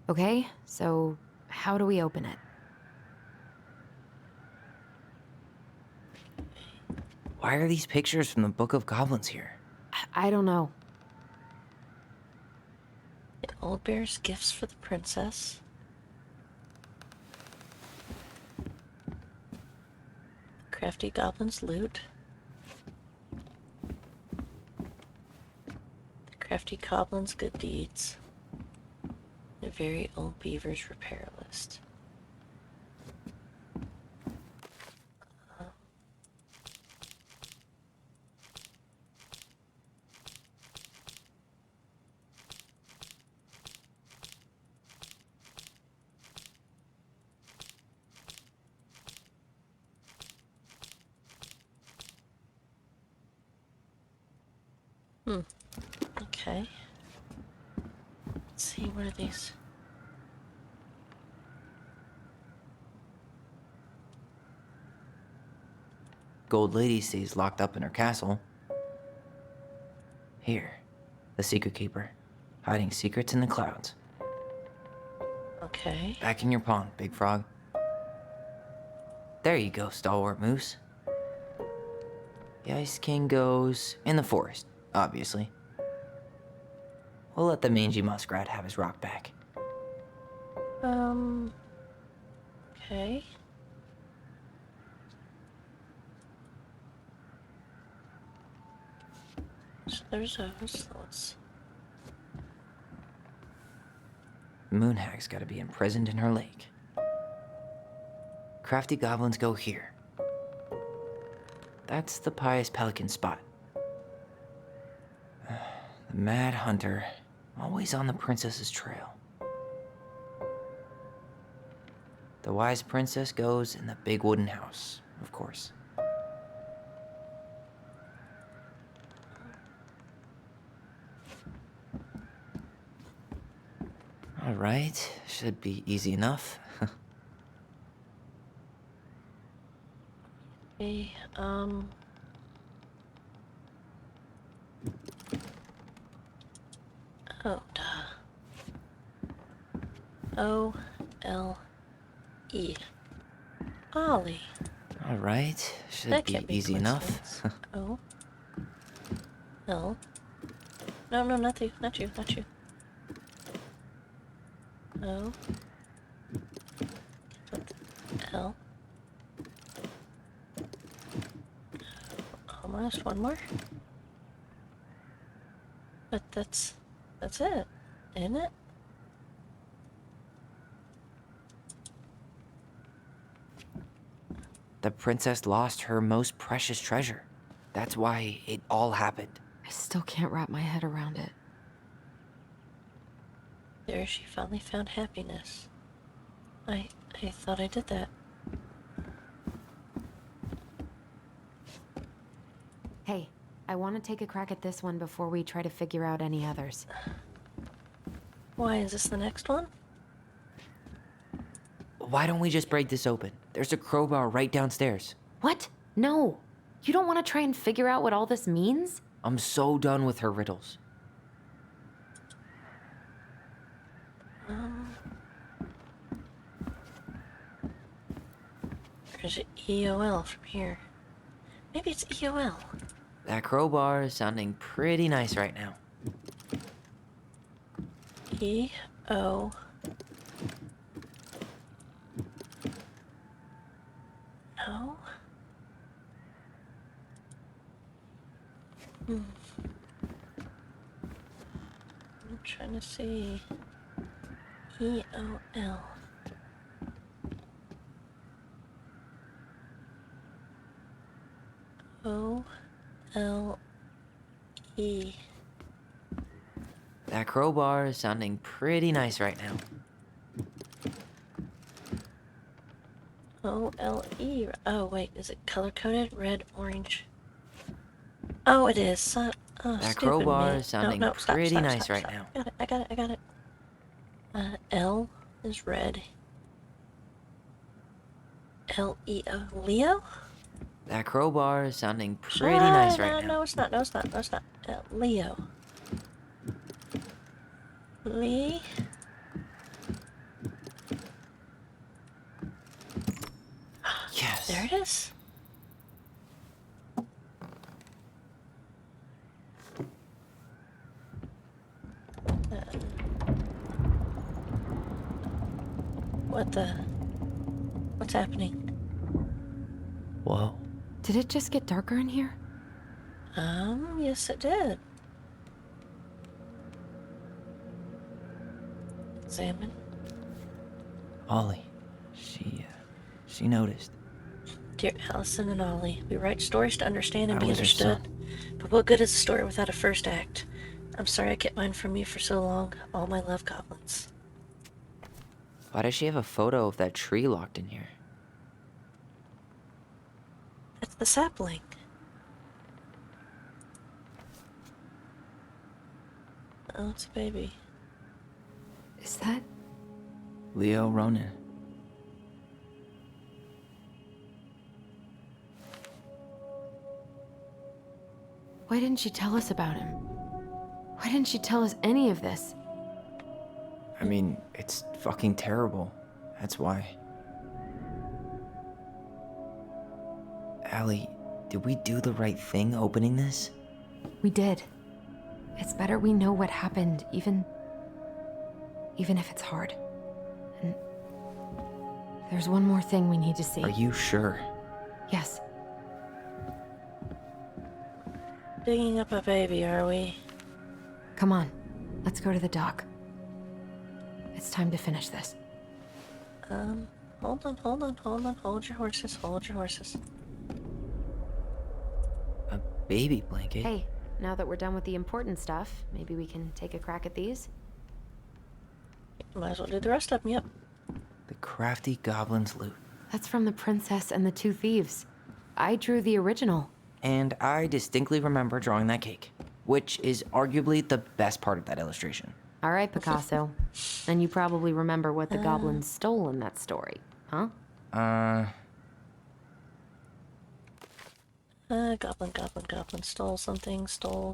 Okay, so how do we open it? Why are these pictures from the Book of Goblins here? I don't know. The old bear's gifts for the princess. The crafty goblin's loot. The crafty goblin's good deeds. The very old beaver's repair list. Okay. Let's see, what are these? Gold Lady stays locked up in her castle. Here, the Secret Keeper, hiding secrets in the clouds. Okay. Back in your pond, Big Frog. There you go, Stalwart Moose. The Ice King goes in the forest, obviously. We'll let the mangy muskrat have his rock back. Okay. So there's those. Let's... The moon hag's gotta be imprisoned in her lake. Crafty goblins go here. That's the pious pelican spot. The mad hunter, always on the princess's trail. The wise princess goes in the big wooden house, of course. All right, should be easy enough. Okay, oh, duh. O-L-E. Ollie. All right, should That be can't be easy enough. O. L. No, not you, not you. O. L. Almost one more. But that's it, isn't it? The princess lost her most precious treasure. That's why it all happened. I still can't wrap my head around it. There she finally found happiness. I thought I did that. Hey, I want to take a crack at this one before we try to figure out any others. Why, is this the next one? Why don't we just break this open? There's a crowbar right downstairs. What? No. You don't want to try and figure out what all this means? I'm so done with her riddles. There's an EOL from here. Maybe it's EOL. That crowbar is sounding pretty nice right now. EO. No. I'm trying to see. EOL. OLE. That crowbar is sounding pretty nice right now. OLE. Oh, wait. Is it color coded? Red, orange. Oh, it is. Oh, That stupid crowbar me. is sounding stop, pretty stop, nice stop, right stop. now. I got it. L is red. LEO. Leo? That crowbar is sounding pretty nice right now. No, it's not. Leo. Lee. Yes. There it is. What's happening? Whoa. Did it just get darker in here? Yes it did. Examine. Ollie. She noticed. Dear Allison and Ollie, we write stories to understand and I be was her understood. But what good is a story without a first act? I'm sorry I kept mine from you for so long. All my love, goblins. Why does she have a photo of that tree locked in here? That's the sapling. Oh, it's a baby. Is that? Leo Ronan. Why didn't she tell us about him? Why didn't she tell us any of this? I mean, it's fucking terrible. That's why. Allie, did we do the right thing opening this? We did. It's better we know what happened, even if it's hard. And there's one more thing we need to see. Are you sure? Yes. Digging up a baby, are we? Come on. Let's go to the dock. It's time to finish this. Hold on. Hold your horses. A baby blanket? Hey, now that we're done with the important stuff, maybe we can take a crack at these? Might as well do the rest of them, yep. The crafty goblin's loot. That's from The Princess and the Two Thieves. I drew the original. And I distinctly remember drawing that cake, which is arguably the best part of that illustration. All right, Picasso. And you probably remember what the goblins stole in that story, huh? Goblin stole something,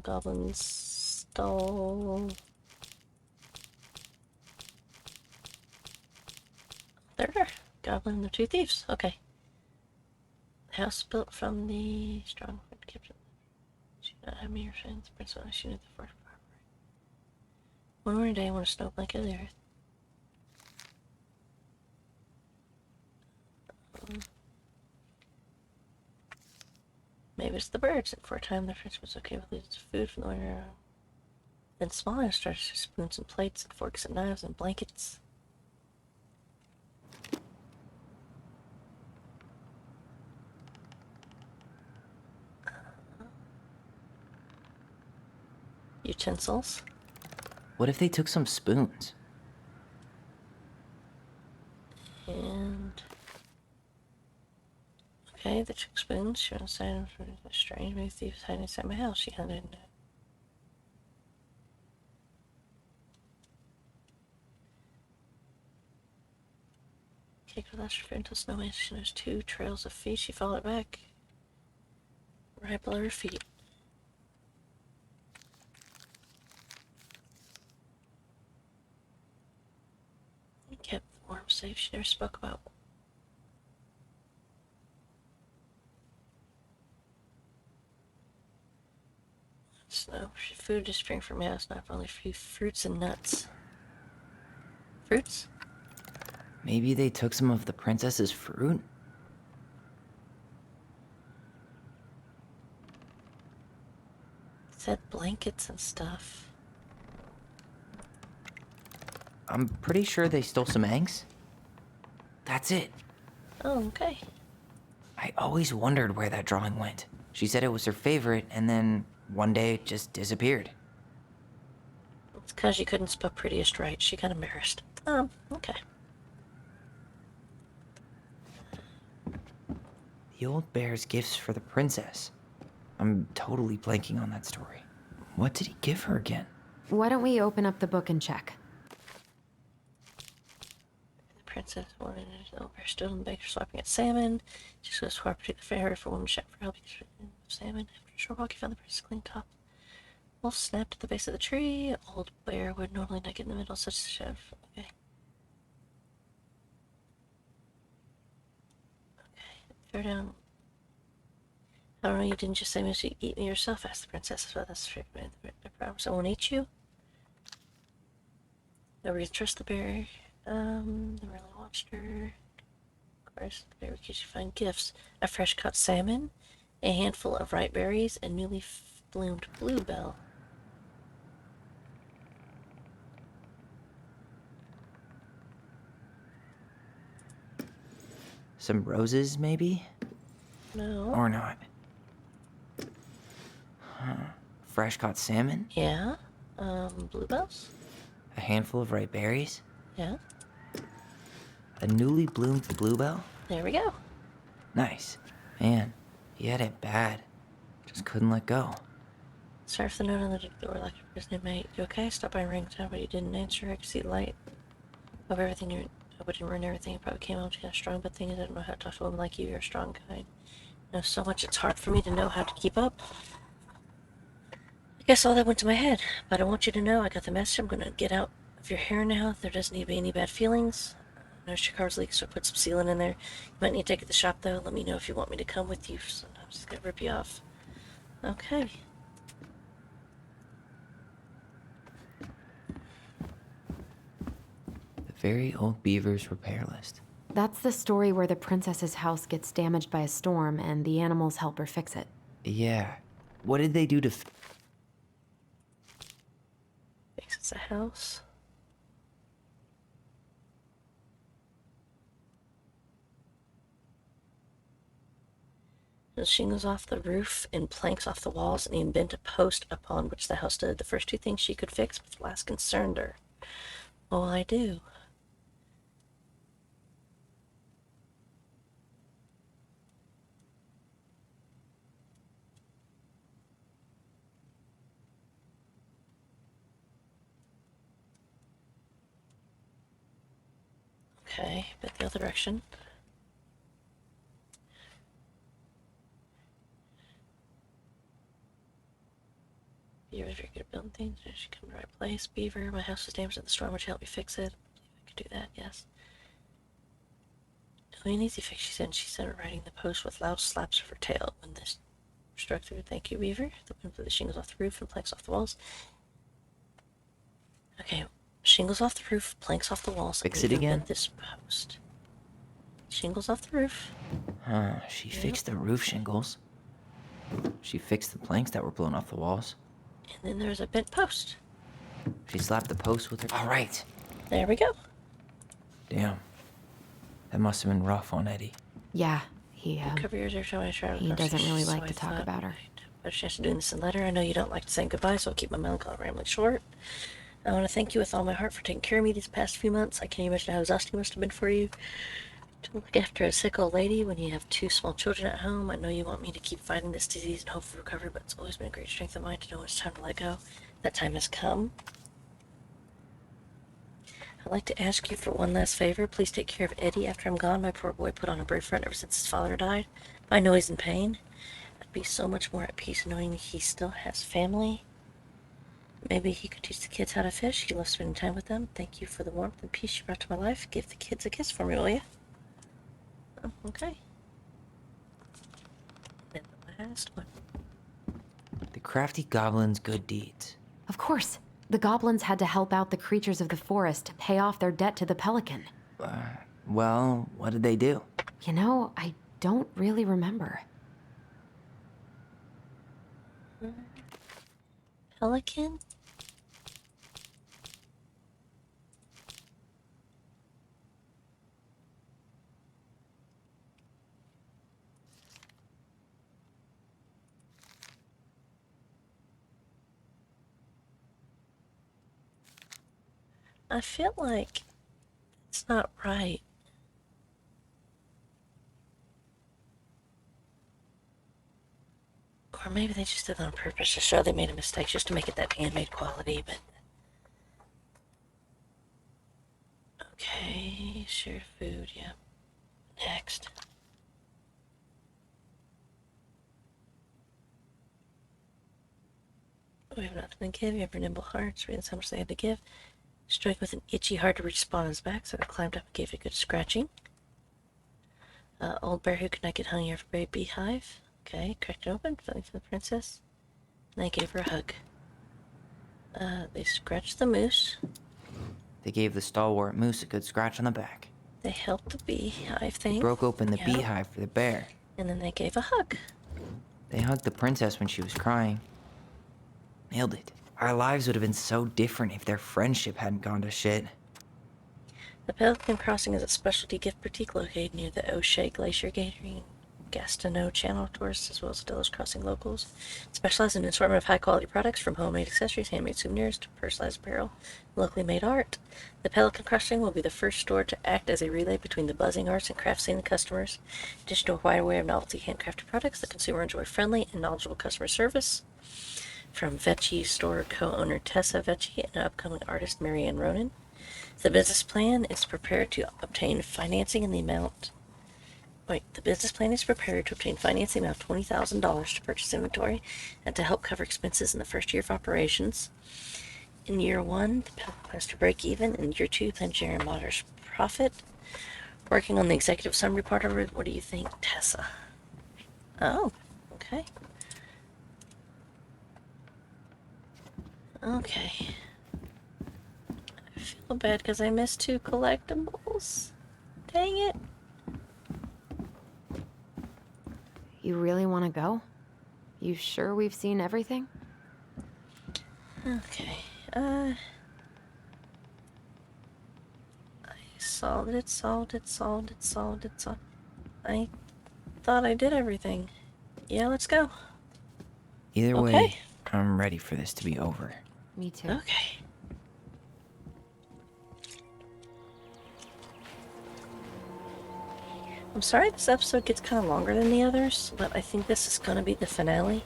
goblins stole... There. Goblin and the Two Thieves, okay. House built from the strong kept. She did not have me or friends, Princess. She knew the first part. One more day, I want a snow blanket of the earth. Maybe it's the birds. And for a time, the French was okay with losing food from the winter. Then smaller started to spoons and plates and forks and knives and blankets. Utensils. What if they took some spoons? And... Okay, they took spoons. She went inside and found a strange movie thieves hiding inside my house. She hunted into it. Kicked with her foot until snowman. She knows 2 trails of feet. She followed back. Right below her feet. Kept the warm safe. She never spoke about snow. Food disappearing from house, not only fruits and nuts. Fruits? Maybe they took some of the princess's fruit? It said blankets and stuff. I'm pretty sure they stole some eggs. That's it. Oh, okay. I always wondered where that drawing went. She said it was her favorite, and then one day it just disappeared. It's because you couldn't spell prettiest right. She got embarrassed. Okay. The old bear's gifts for the princess. I'm totally blanking on that story. What did he give her again? Why don't we open up the book and check? The princess wanted to know where stood on the baker swapping at salmon. She goes to the fair for women shop for help because salmon. After a short walk, he found the princess clean top. Wolf snapped at the base of the tree. Old bear would normally not get in the middle, such as chef. Okay. Throw down. I don't know, you didn't just say you should eat me yourself, asked the princess. So that's the problem. Someone ate you? Nobody trust the bear. They really watched her. Of course, the bear could find gifts. A fresh caught salmon, a handful of ripe berries, and newly bloomed bluebell. Some roses, maybe? No. Or not. Huh. Fresh caught salmon? Yeah. Bluebells? A handful of ripe berries? Yeah. A newly bloomed bluebell? There we go. Nice. Man, he had it bad. Just couldn't let go. Sorry for the note on the door like a prison mate. You okay? Stop by and rang down, but you didn't answer. I could see the light of everything. I wouldn't ruin everything. It probably came out to strong, but thing is, I don't know how to talk to a woman like you. You're a strong kind. You know so much, it's hard for me to know how to keep up. I guess all that went to my head, but I want you to know I got the message. I'm gonna get out of your hair now. There doesn't need to be any bad feelings. Notice your car's leak, so I put some sealant in there. You might need to take it to the shop, though. Let me know if you want me to come with you. Sometimes it's gonna rip you off. Okay. The very old beaver's repair list. That's the story where the princess's house gets damaged by a storm and the animals help her fix it. Yeah. What did they do to Fixes a house. The shingles off the roof and planks off the walls, and even bent a post upon which the house stood. The first 2 things she could fix, but the last concerned her. What will I do? Okay, but the other direction. Beaver's very good at building things. She come to the right place. Beaver, my house was damaged in the storm. Would you help me fix it? I could do that, yes. Only an easy fix, she said, and she started riding the post with loud slaps of her tail. When this struck through, thank you, Beaver. The wind blew the shingles off the roof and planks off the walls. Okay, shingles off the roof, planks off the walls. Fix it again? This post. Shingles off the roof. Huh, she fixed the roof shingles. She fixed the planks that were blown off the walls. And then there's a bent post. She slapped the post with her. All right. There we go. Damn. That must have been rough on Eddie. Yeah, he Cover yours every time I try to he doesn't really like to talk about her. Better chance of doing this in letter. I know you don't like to say goodbye, so I'll keep my melancholy rambling short. I want to thank you with all my heart for taking care of me these past few months. I can't imagine how exhausting it must have been for you to look after a sick old lady when you have 2 small children at home. I know you want me to keep fighting this disease and hope for recovery, but it's always been a great strength of mine to know it's time to let go. That time has come. I'd like to ask you for one last favor. Please take care of Eddie after I'm gone. My poor boy put on a brave front ever since his father died. I know he's in pain. I'd be so much more at peace knowing he still has family. Maybe he could teach the kids how to fish. He loves spending time with them. Thank you for the warmth and peace you brought to my life. Give the kids a kiss for me, will you? Oh, okay. And the last one. The crafty goblin's good deeds. Of course. The goblins had to help out the creatures of the forest to pay off their debt to the pelican. Well, what did they do? You know, I don't really remember. Pelican? I feel like it's not right. Or maybe they just did it on purpose to show they made a mistake, just to make it that handmade quality, but... Okay, shared food, yeah. Next. We have nothing to give. You have your nimble hearts. Realize how much they had to give. Strike with an itchy, hard-to-reach spot on his back, so I climbed up and gave it a good scratching. Old bear who could not get honey over a beehive. Okay, cracked it open, filling for the princess. And I gave her a hug. They scratched the moose. They gave the stalwart moose a good scratch on the back. They helped the beehive thing. Broke open the Yep. beehive for the bear. And then they gave a hug. They hugged the princess when she was crying. Nailed it. Our lives would have been so different if their friendship hadn't gone to shit. The Pelican Crossing is a specialty gift boutique located near the O'Shea Glacier, catering Gastineau Channel tourists as well as Delos Crossing locals. It specializes in an assortment of high-quality products from homemade accessories, handmade souvenirs, to personalized apparel, locally made art. The Pelican Crossing will be the first store to act as a relay between the buzzing arts and crafts scene and customers. In addition to a wide array of novelty handcrafted products, the consumer enjoy friendly and knowledgeable customer service from Vecchi store co-owner Tessa Vecchi and upcoming artist Marianne Ronan. The business plan is prepared to obtain financing in the amount... The business plan is prepared to obtain financing amount of $20,000 to purchase inventory and to help cover expenses in the first year of operations. In year 1, the Pelican plans to break even. In year 2, plans to generate moderate profit. Working on the executive summary part of it, what do you think, Tessa? Oh, okay. Okay. I feel bad because I missed 2 collectibles. Dang it. You really want to go? You sure we've seen everything? Okay. I solved it. I thought I did everything. Yeah, let's go. Either Okay. way, I'm ready for this to be over. Me too. Okay. I'm sorry this episode gets kind of longer than the others, but I think this is going to be the finale.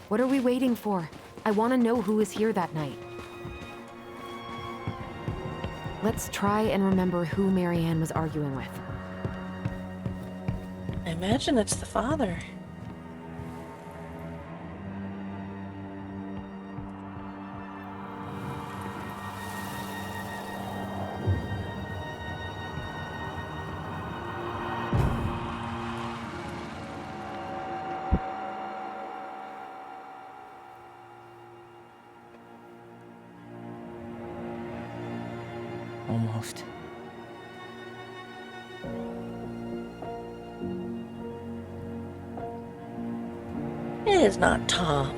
What are we waiting for? I want to know who was here that night. Let's try and remember who Marianne was arguing with. I imagine it's the father. Almost. It is not Tom.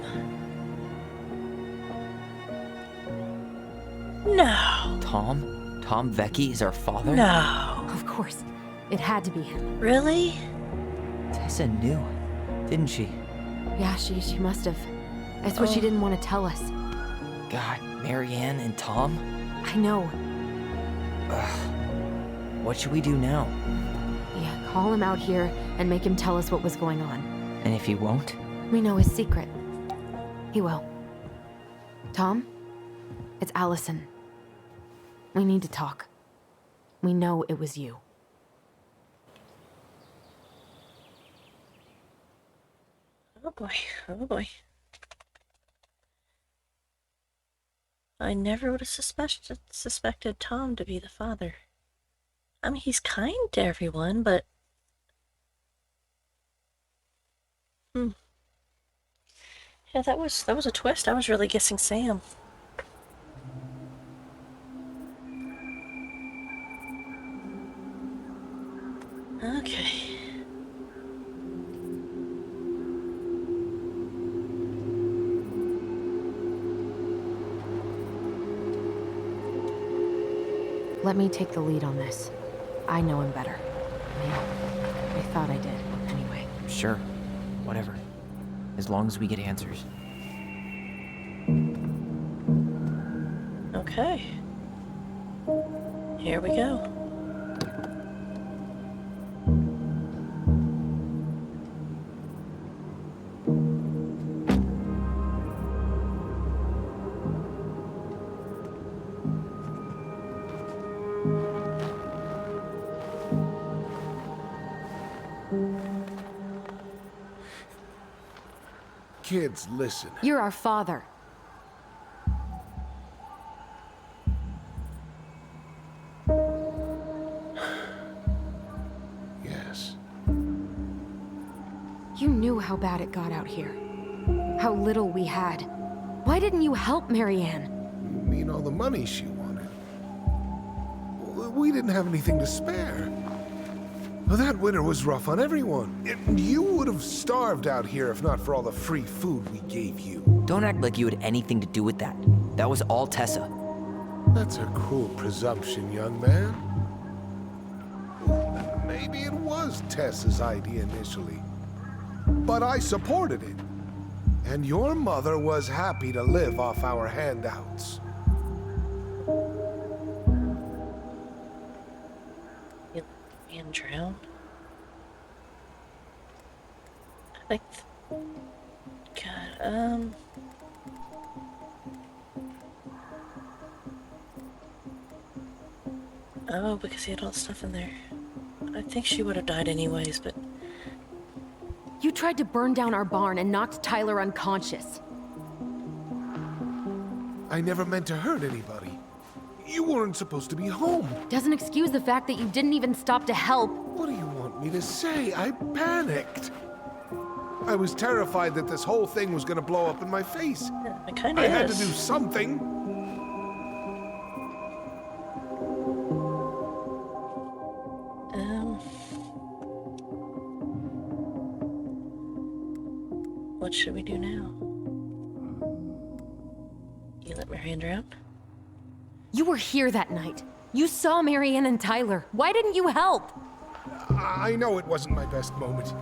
No. Tom? Tom Vecchi is our father? No. Of course. It had to be him. Really? Tessa knew, didn't she? Yeah, she must have. That's what she didn't want to tell us. God, Marianne and Tom? I know. What should we do now? Yeah, call him out here and make him tell us what was going on. And if he won't? We know his secret. He will. Tom? It's Allison. We need to talk. We know it was you. Oh boy, oh boy. I never would have suspected Tom to be the father. I mean, he's kind to everyone, but... Yeah, that was a twist. I was really guessing Sam. Okay. Let me take the lead on this. I know him better. I thought I did, anyway. Sure. Whatever. As long as we get answers. Okay. Here we go. Kids, listen. You're our father. Yes. You knew how bad it got out here. How little we had. Why didn't you help Marianne? You mean all the money she wanted? We didn't have anything to spare. Well, that winter was rough on everyone. You would have starved out here if not for all the free food we gave you. Don't act like you had anything to do with that. That was all Tessa. That's a cruel presumption, young man. Maybe it was Tessa's idea initially. But I supported it. And your mother was happy to live off our handouts. And drown. I think. God, Oh, because he had all the stuff in there. I think she would have died anyways, but... You tried to burn down our barn and knocked Tyler unconscious. I never meant to hurt anybody. You weren't supposed to be home. Doesn't excuse the fact that you didn't even stop to help. What do you want me to say? I panicked. I was terrified that this whole thing was gonna blow up in my face. Yeah, it kind of I is. had to do something. What should we do now? You let Marianne drown? You were here that night. You saw Marianne and Tyler. Why didn't you help? I know it wasn't my best moment,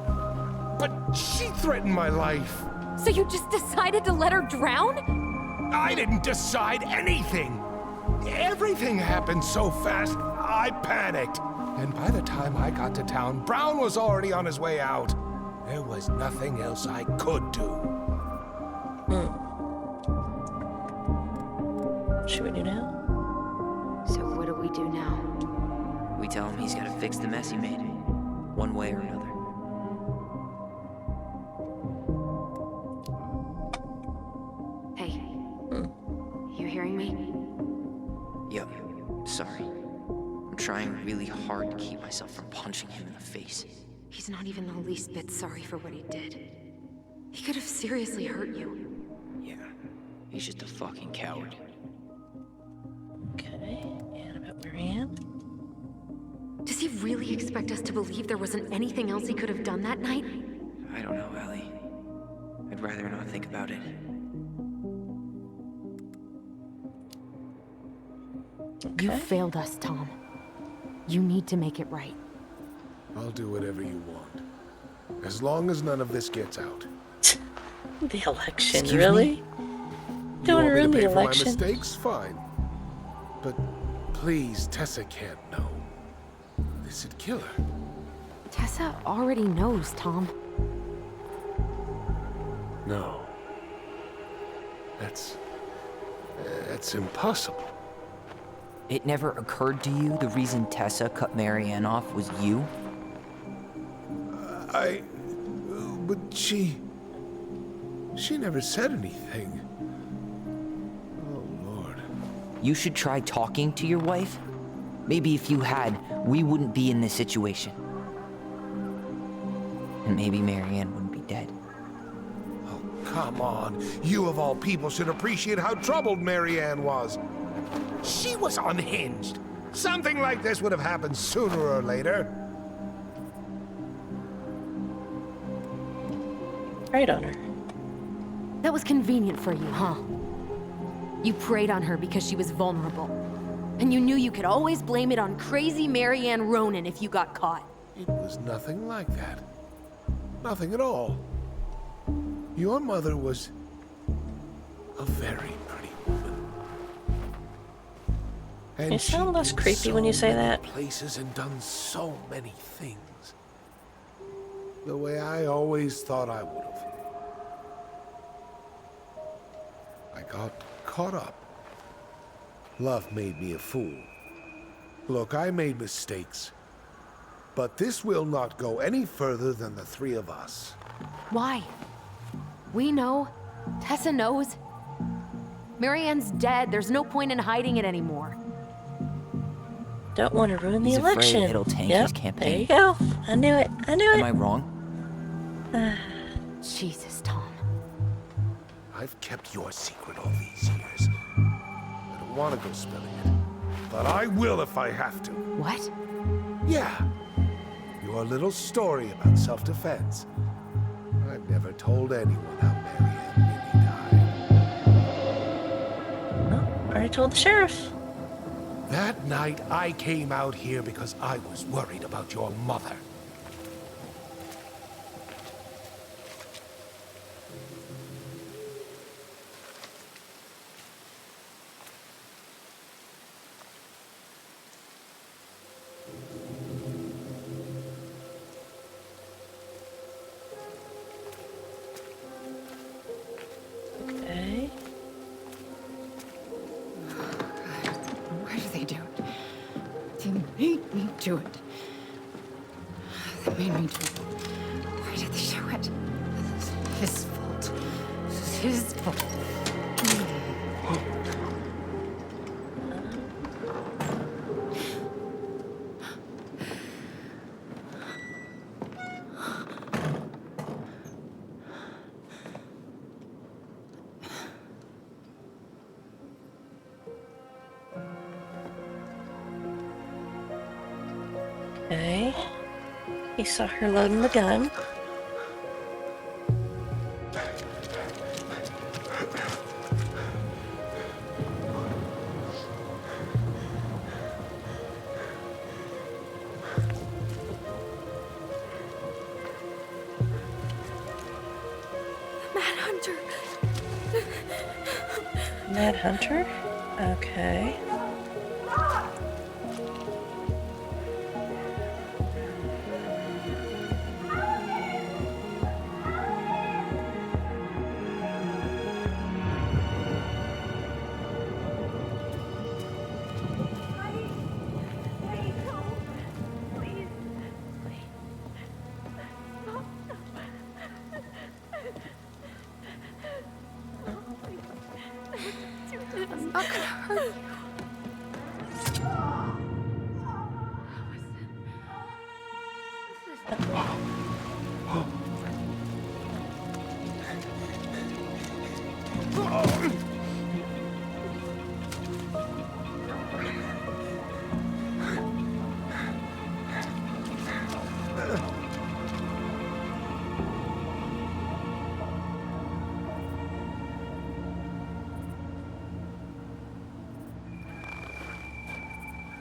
but she threatened my life. So you just decided to let her drown? I didn't decide anything. Everything happened so fast, I panicked. And by the time I got to town, Brown was already on his way out. There was nothing else I could do. What should we do now? So what do we do now? We tell him he's gotta fix the mess he made. One way or another. Hey. You hearing me? Yep. Sorry. I'm trying really hard to keep myself from punching him in the face. He's not even the least bit sorry for what he did. He could have seriously hurt you. Yeah. He's just a fucking coward. Okay, and about Marianne? Does he really expect us to believe there wasn't anything else he could have done that night? I don't know, Ellie. I'd rather not think about it. You Okay. failed us, Tom. You need to make it right. I'll do whatever you want. As long as none of this gets out. The election, Excuse really? me? Don't You want me to ruin the pay for my election. mistakes? Fine. But please, Tessa can't know. This'd kill her. Tessa already knows, Tom. No. That's impossible. It never occurred to you the reason Tessa cut Marianne off was you? But she never said anything. Oh, Lord. You should try talking to your wife. Maybe if you had, we wouldn't be in this situation. And maybe Marianne wouldn't be dead. Oh, come on. You of all people should appreciate how troubled Marianne was. She was unhinged. Something like this would have happened sooner or later. Right on her. That was convenient for you, huh? You preyed on her because she was vulnerable. And you knew you could always blame it on crazy Marianne Ronan if you got caught. It was nothing like that. Nothing at all. Your mother was a very pretty woman. And You sound she'd less been creepy when you say many that. places and done so many things. The way I always thought I would have. I got caught up. Love made me a fool. Look, I made mistakes. But this will not go any further than the three of us. Why? We know. Tessa knows. Marianne's dead. There's no point in hiding it anymore. Don't want to ruin the He's afraid election. it'll tank Yep, his campaign. there you go. I knew it. I knew Am it. I wrong? Jesus, Tom. I've kept your secret all these years. I don't want to go spilling it. But I will if I have to. What? Yeah. Your little story about self-defense. I've never told anyone how Marianne really died. Well, already told the sheriff. That night, I came out here because I was worried about your mother. Okay. Why do they do it? They made me do it. They made me do it. Why did they do it? This is his fault. This is his fault. Okay. He saw her loading the gun. Mad Hunter. Mad Hunter? Okay. I'm not gonna hurt you.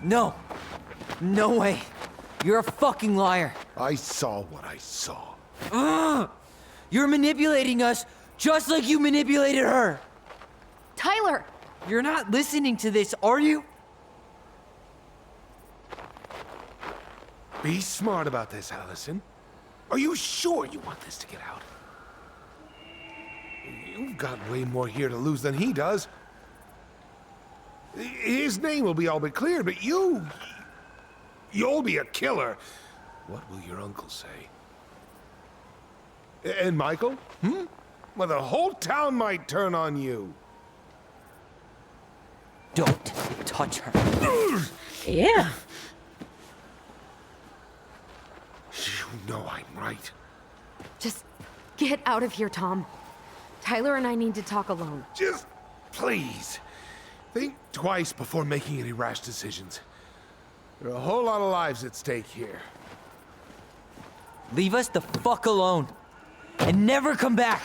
No! No way! You're a fucking liar! I saw what I saw. Ugh! You're manipulating us just like you manipulated her! Tyler! You're not listening to this, are you? Be smart about this, Allison. Are you sure you want this to get out? You've got way more here to lose than he does. His name will be all but cleared, but you'll be a killer. What will your uncle say? And Michael? Well, the whole town might turn on you. Don't touch her. Yeah. You know I'm right. Just get out of here, Tom. Tyler and I need to talk alone. Just please, think twice before making any rash decisions. There are a whole lot of lives at stake here. Leave us the fuck alone. And never come back.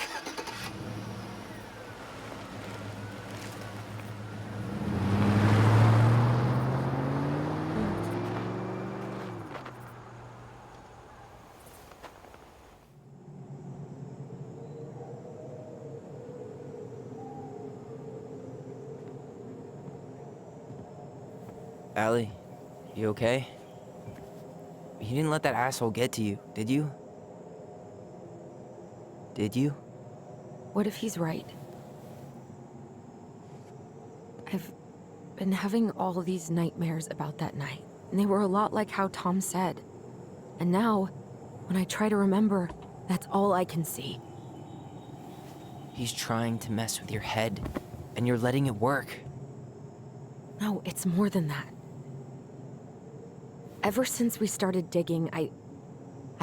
Allie, you okay? You didn't let that asshole get to you, did you? Did you? What if he's right? I've been having all these nightmares about that night, and they were a lot like how Tom said. And now, when I try to remember, that's all I can see. He's trying to mess with your head, and you're letting it work. No, it's more than that. Ever since we started digging, I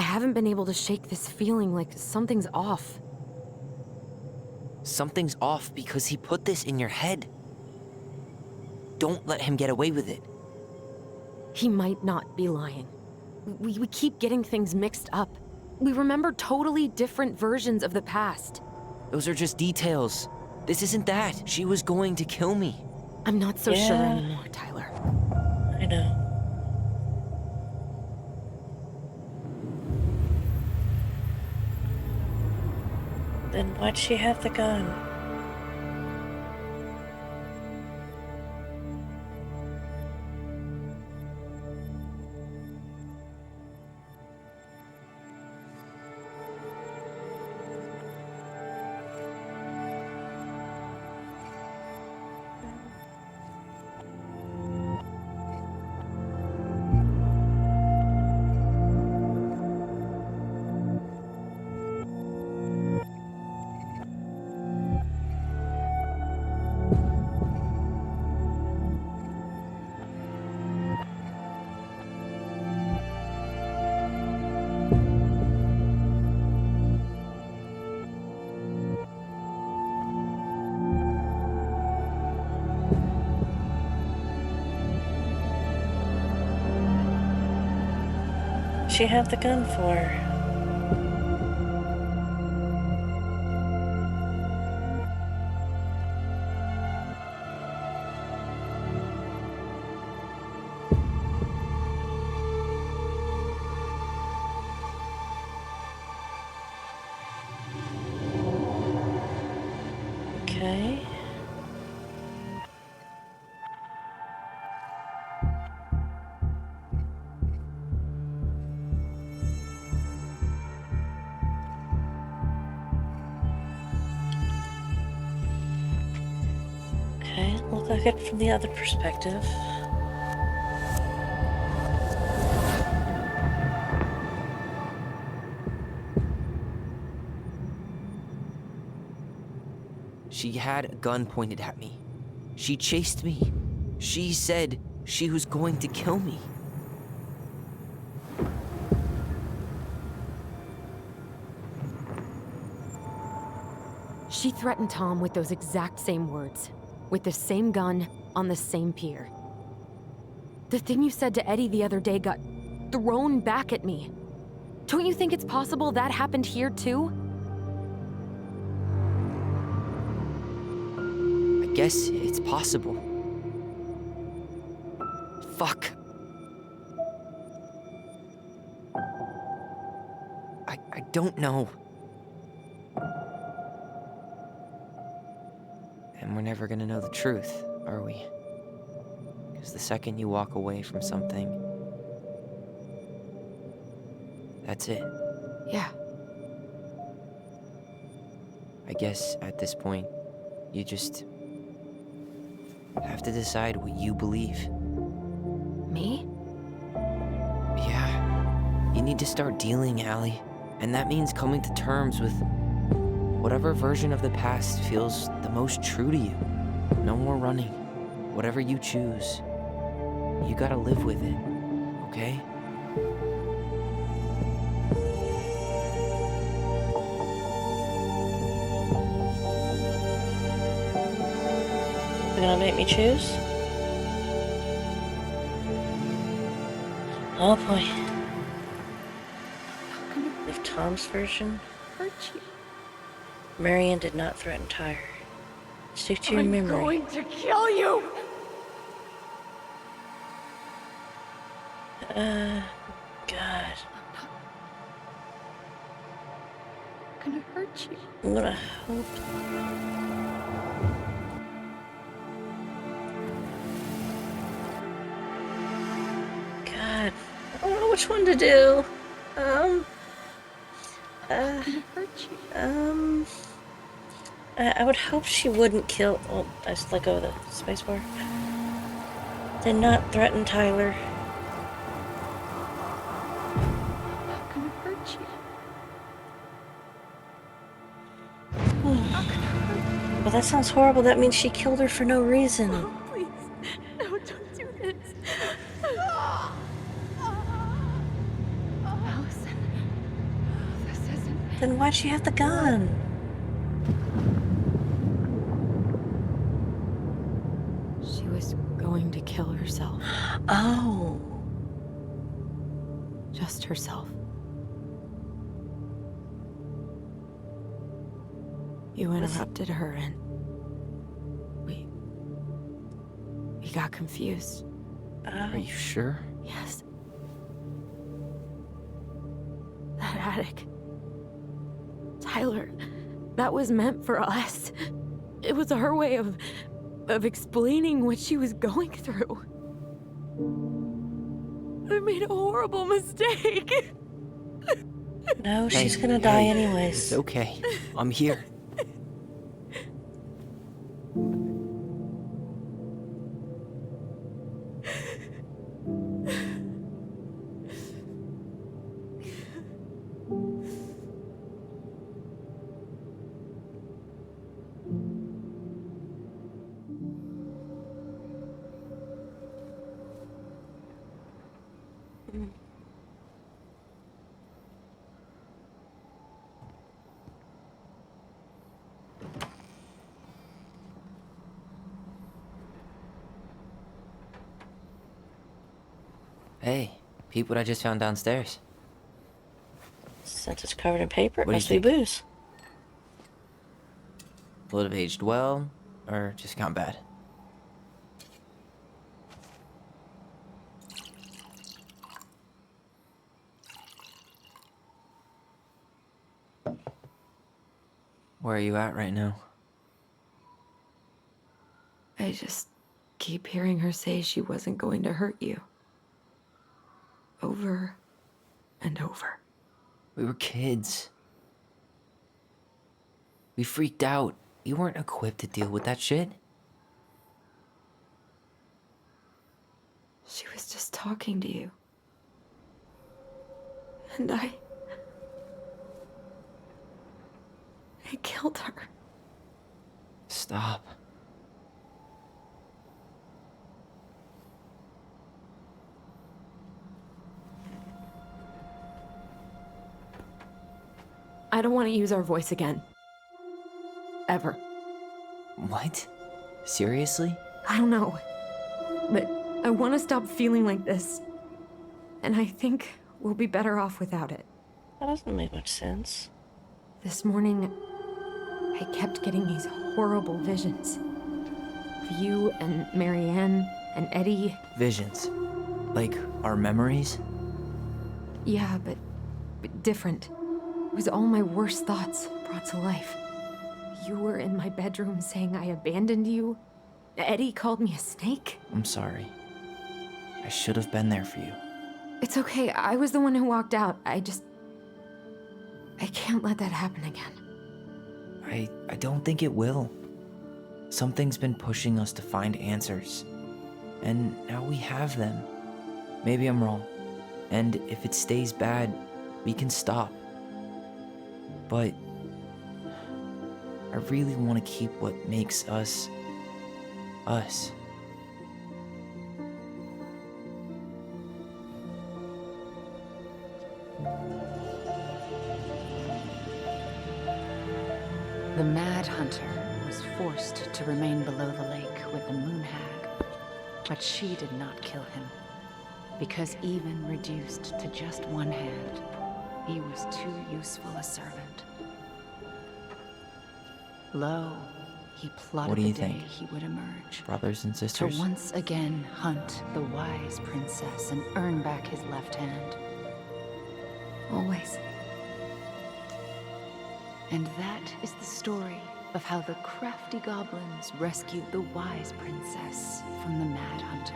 haven't been able to shake this feeling like something's off. Something's off because he put this in your head. Don't let him get away with it. He might not be lying. We keep getting things mixed up. We remember totally different versions of the past. Those are just details. This isn't that. She was going to kill me. I'm not so sure Yeah. anymore, Tyler. I know. Then why'd she have the gun? She have the gun for? Okay. Okay, look at it from the other perspective. She had a gun pointed at me. She chased me. She said she was going to kill me. She threatened Tom with those exact same words, with the same gun on the same pier. The thing you said to Eddie the other day got thrown back at me. Don't you think it's possible that happened here too? I guess it's possible. Fuck. I don't know. And we're never gonna know the truth, are we? Because the second you walk away from something, that's it. Yeah. I guess at this point, you just have to decide what you believe. Me? Yeah, you need to start dealing, Allie. And that means coming to terms with whatever version of the past feels the most true to you. No more running. Whatever you choose, you gotta live with it, okay? You're gonna make me choose? Oh boy. If Tom's version, Hurt you. Marianne did not threaten Tyre. Stick to your I'm memory. going to kill you. God. I'm gonna hurt you. I'm gonna hope. God. I don't know which one to do. I'm gonna hurt you. I would hope she wouldn't kill. Oh, I just let go of the spacebar. Did not threaten Tyler. I'm gonna hurt you. But that sounds horrible. That means she killed her for no reason. Please, no, don't do this. Allison, this isn't. Then why'd she have the gun? She was going to kill herself. Oh. Just herself. You interrupted her and we got confused. Are you sure? Yes. That attic. Tyler, that was meant for us. It was her way of explaining what she was going through. I made a horrible mistake. No, she's Hey, gonna die hey, anyways. It's okay. I'm here. Hey, peep what I just found downstairs. Since it's covered in paper, it What do you must be think? booze. Will it have aged well, or just gone bad? Where are you at right now? I just keep hearing her say she wasn't going to hurt you. Over and over. We were kids. We freaked out. You weren't equipped to deal with that shit. She was just talking to you. And I killed her. Stop. I don't want to use our voice again. Ever. What? Seriously? I don't know. But I want to stop feeling like this. And I think we'll be better off without it. That doesn't make much sense. This morning, I kept getting these horrible visions. Of you and Marianne and Eddie. Visions. Like our memories? Yeah, but different. It was all my worst thoughts brought to life. You were in my bedroom saying I abandoned you. Eddie called me a snake. I'm sorry. I should have been there for you. It's okay, I was the one who walked out. I can't let that happen again. I don't think it will. Something's been pushing us to find answers. And now we have them. Maybe I'm wrong. And if it stays bad, we can stop. But I really want to keep what makes us, us. The Mad Hunter was forced to remain below the lake with the Moon Hag, but she did not kill him, because even reduced to just one hand, he was too useful a servant. Lo, he plotted What do the you day think? he would emerge, Brothers and to sisters? once again hunt the wise princess and earn back his left hand. Always. And that is the story of how the crafty goblins rescued the wise princess from the Mad Hunter.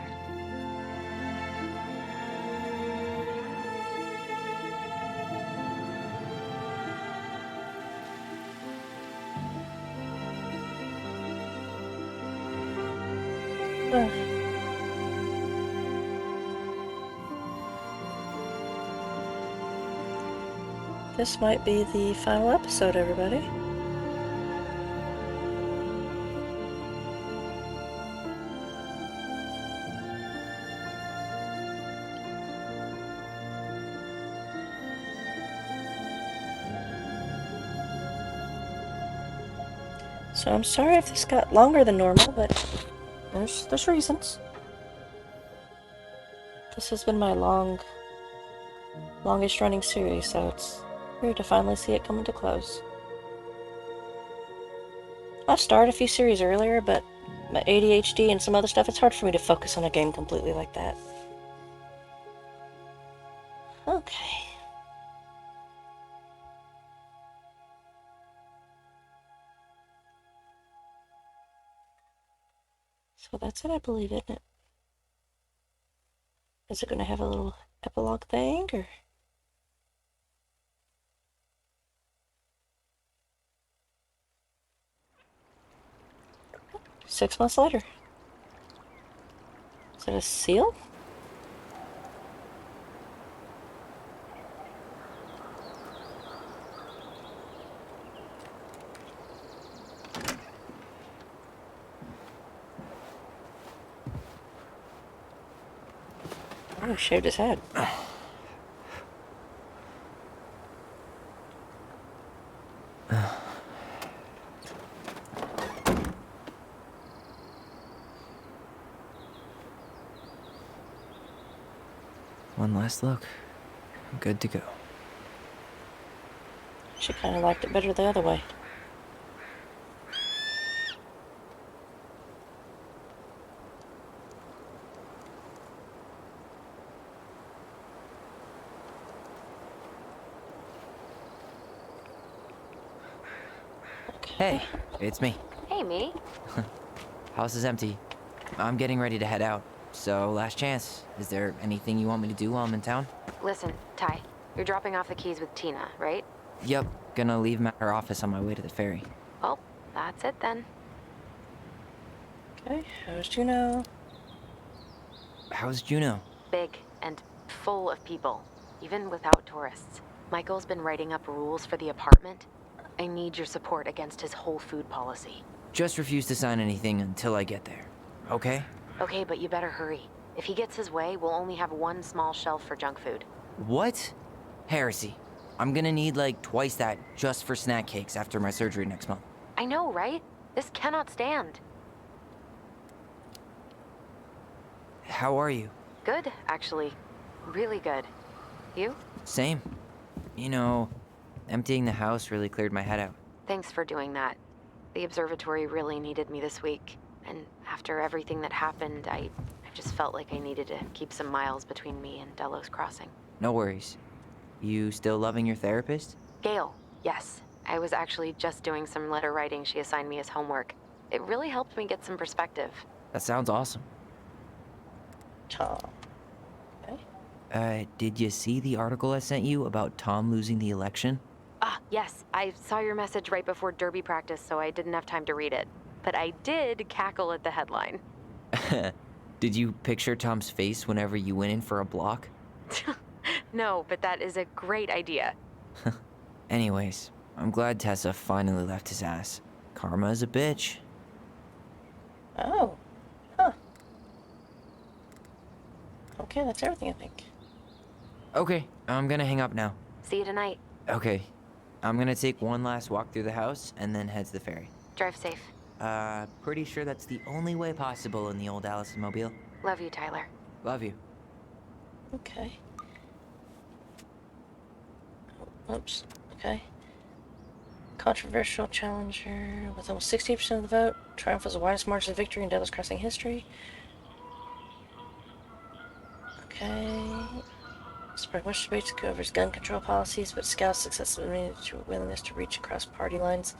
Ugh. This might be the final episode, everybody. So I'm sorry if this got longer than normal, but there's reasons. This has been my longest running series, so it's weird to finally see it coming to close. I started a few series earlier, but my ADHD and some other stuff, it's hard for me to focus on a game completely like that. Okay. So that's it, I believe, isn't it? Is it going to have a little epilogue thing, or? Six months later. Is it a seal? Oh, he shaved his head. One last look. I'm good to go. She kind of liked it better the other way. Hey, it's me. Hey, me. House is empty. I'm getting ready to head out. So, last chance. Is there anything you want me to do while I'm in town? Listen, Ty, you're dropping off the keys with Tina, right? Yep, gonna leave 'em at her office on my way to the ferry. Well, that's it then. Okay, how's Juno? How's Juno? Big and full of people, even without tourists. Michael's been writing up rules for the apartment. I need your support against his whole food policy. Just refuse to sign anything until I get there. Okay? Okay, but you better hurry. If he gets his way, we'll only have one small shelf for junk food. What? Heresy. I'm gonna need like twice that just for snack cakes after my surgery next month. I know, right? This cannot stand. How are you? Good, actually. Really good. You? Same. You know, emptying the house really cleared my head out. Thanks for doing that. The observatory really needed me this week. And after everything that happened, I just felt like I needed to keep some miles between me and Delos Crossing. No worries. You still loving your therapist? Gail, yes. I was actually just doing some letter writing she assigned me as homework. It really helped me get some perspective. That sounds awesome. Tom. Okay. Did you see the article I sent you about Tom losing the election? Ah, yes, I saw your message right before derby practice, so I didn't have time to read it. But I did cackle at the headline. Did you picture Tom's face whenever you went in for a block? No, but that is a great idea. Anyways, I'm glad Tessa finally left his ass. Karma is a bitch. Oh. Huh. Okay, that's everything, I think. Okay, I'm gonna hang up now. See you tonight. Okay, I'm gonna take one last walk through the house and then head to the ferry. Drive safe. Pretty sure that's the only way possible in the old Allison mobile. Love you, Tyler. Love you. Okay. Oops. Okay. Controversial challenger with almost 60% of the vote. Triumph was the widest margin of victory in Devil's Crossing history. Okay. Spread much debate over his gun control policies, but Scout's successfully managed to willingness to reach across party lines.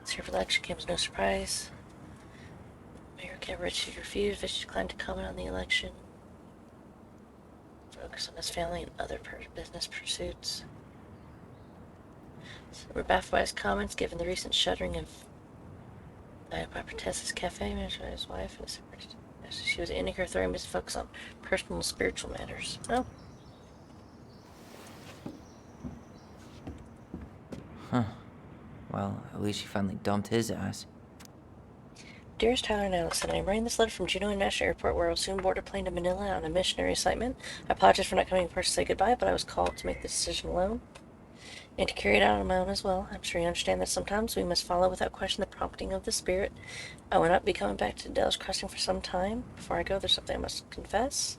This year election came as no surprise. Mayor Rich refused. Fish declined to comment on the election. Focus on his family and other business pursuits. So we're baffled by his comments, given the recent shuttering of by Tessa's cafe managed by his wife. And she was ending her therapy to focus on personal and spiritual matters. Oh. Huh. Well, at least she finally dumped his ass. Dearest Tyler and Allison, I am writing this letter from Juneau International Airport, where I will soon board a plane to Manila on a missionary assignment. I apologize for not coming in person to say goodbye, but I was called to make this decision alone and to carry it out on my own as well. I'm sure you understand that sometimes we must follow without question the prompting of the Spirit. I will not be coming back to Delos Crossing for some time. Before I go, there's something I must confess.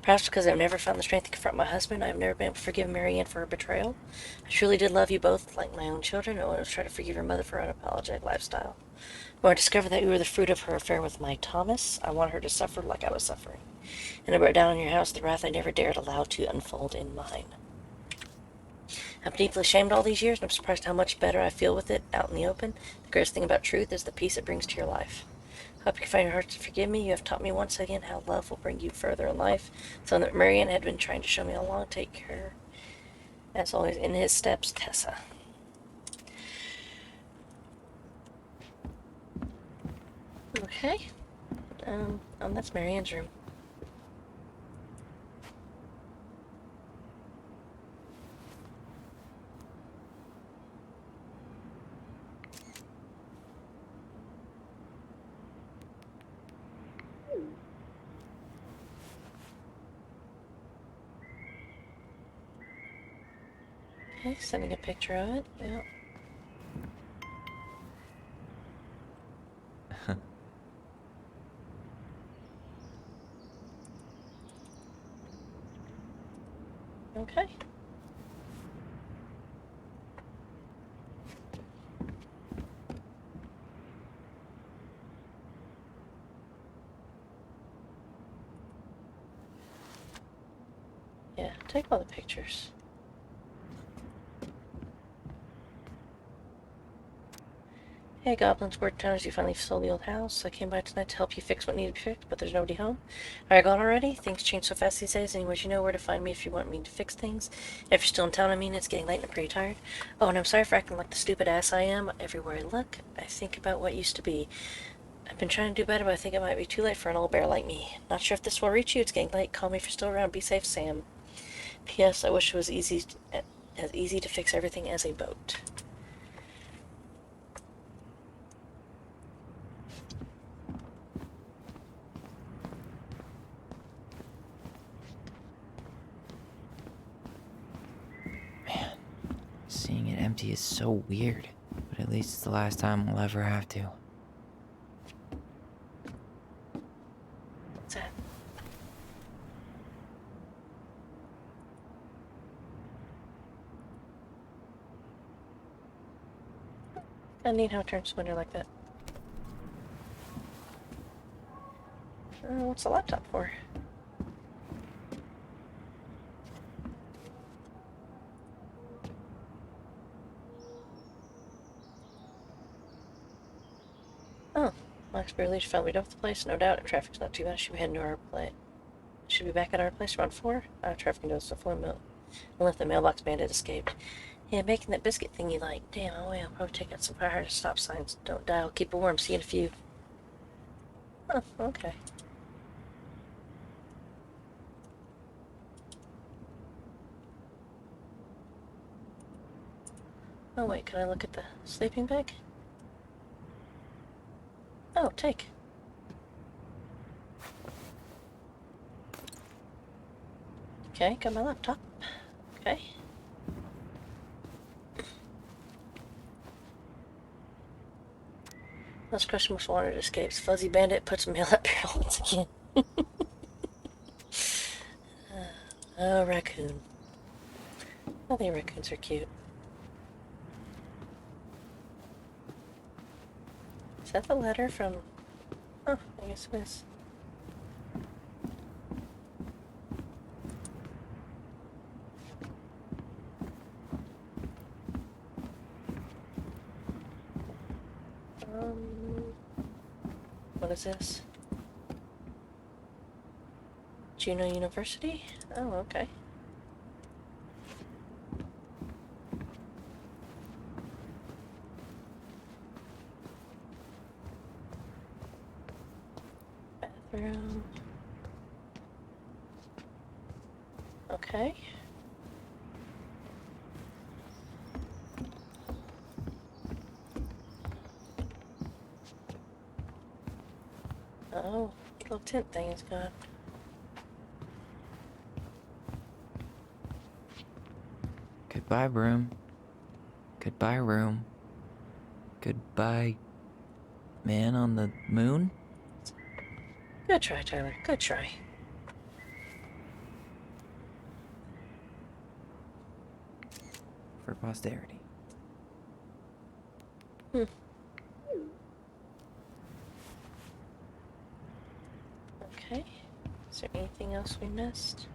Perhaps because I've never found the strength to confront my husband, I have never been able to forgive Marianne for her betrayal. I truly did love you both like my own children, and I always try to forgive your mother for her unapologetic lifestyle. When I discovered that you were the fruit of her affair with my Thomas, I wanted her to suffer like I was suffering. And I brought down on your house the wrath I never dared allow to unfold in mine. I'm deeply ashamed all these years, and I'm surprised how much better I feel with it out in the open. The greatest thing about truth is the peace it brings to your life. I hope you can find your heart to forgive me. You have taught me once again how love will bring you further in life. Something that Marianne had been trying to show me all along. Take care. As always, in his steps, Tessa. Okay. That's Marianne's room. Okay, sending a picture of it. Yeah. Okay. Yeah, take all the pictures. Hey, goblins, word town as you finally sold the old house. I came by tonight to help you fix what needed to be fixed, but there's nobody home. Are you gone already? Things change so fast these days. Anyways, you know where to find me if you want me to fix things. If you're still in town, I mean, it's getting late and I'm pretty tired. Oh, and I'm sorry for acting like the stupid ass I am. Everywhere I look, I think about what used to be. I've been trying to do better, but I think it might be too late for an old bear like me. Not sure if this will reach you. It's getting late. Call me if you're still around. Be safe, Sam. P.S. I wish it was as easy to fix everything as a boat. Seeing it empty is so weird, but at least it's the last time we'll ever have to. What's that? Kinda neat how it turns winter like that. What's the laptop for? Oh, Max barely found me off the place. No doubt, if traffic's not too bad, should be heading to our place. Should be back at our place around 4. Traffic knows the floor mill. Unless the mailbox bandit escaped. Yeah, making that biscuit thing you like. Damn, oh yeah, I'll probably take out some fire stop signs. Don't dial, keep it warm, see you in a few. Oh, okay. Oh wait, can I look at the sleeping bag? Oh, take. Okay, got my laptop. Okay. Last question before it escapes. Fuzzy Bandit puts mail at barrel once again. Oh, raccoon. I think raccoons are cute. Is that the letter from... Oh, I guess it is. What is this? Juneau University? Oh, okay. Bathroom. Okay. Oh, little tent thing is gone. Goodbye, room. Goodbye, room. Goodbye, man on the moon? Good try, Tyler. Good try. For posterity. Okay. Is there anything else we missed?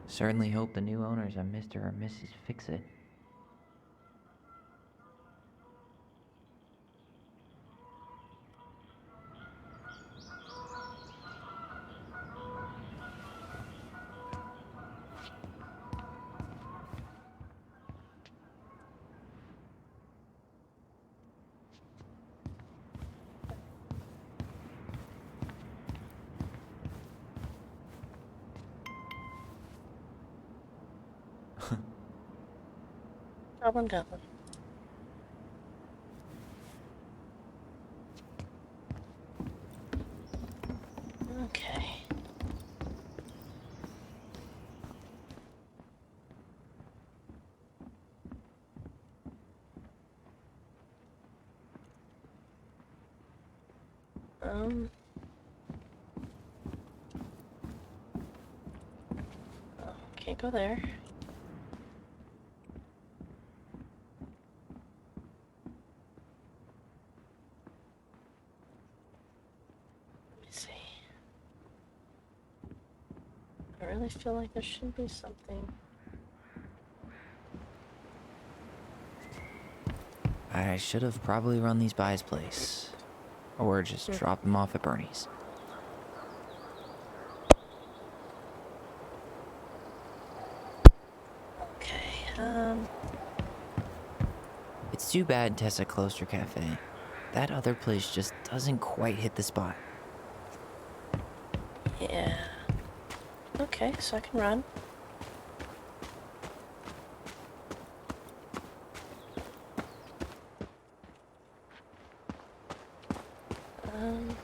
Certainly hope the new owners are Mr. or Mrs. Fix-It. Goblin, goblin. Okay. Oh, can't go there. Let me see. I really feel like there should be something. I should have probably run these by his place. Or just drop them off at Bernie's. Okay, It's too bad Tessa closed her cafe. That other place just doesn't quite hit the spot. Yeah. Okay, so I can run. Um...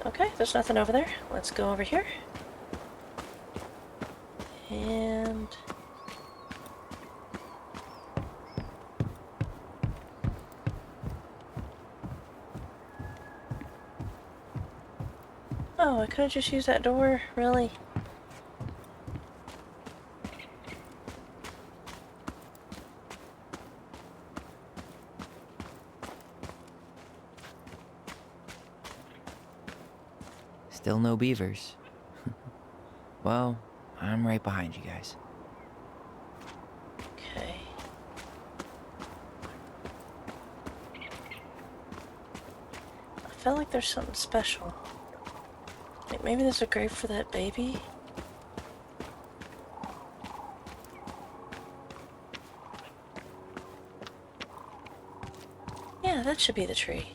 Okay, there's nothing over there. Let's go over here. And... oh, I could have just used that door, really? Still no beavers. Well, I'm right behind you guys. Okay. I felt like there's something special. Like maybe there's a grave for that baby? Yeah, that should be the tree.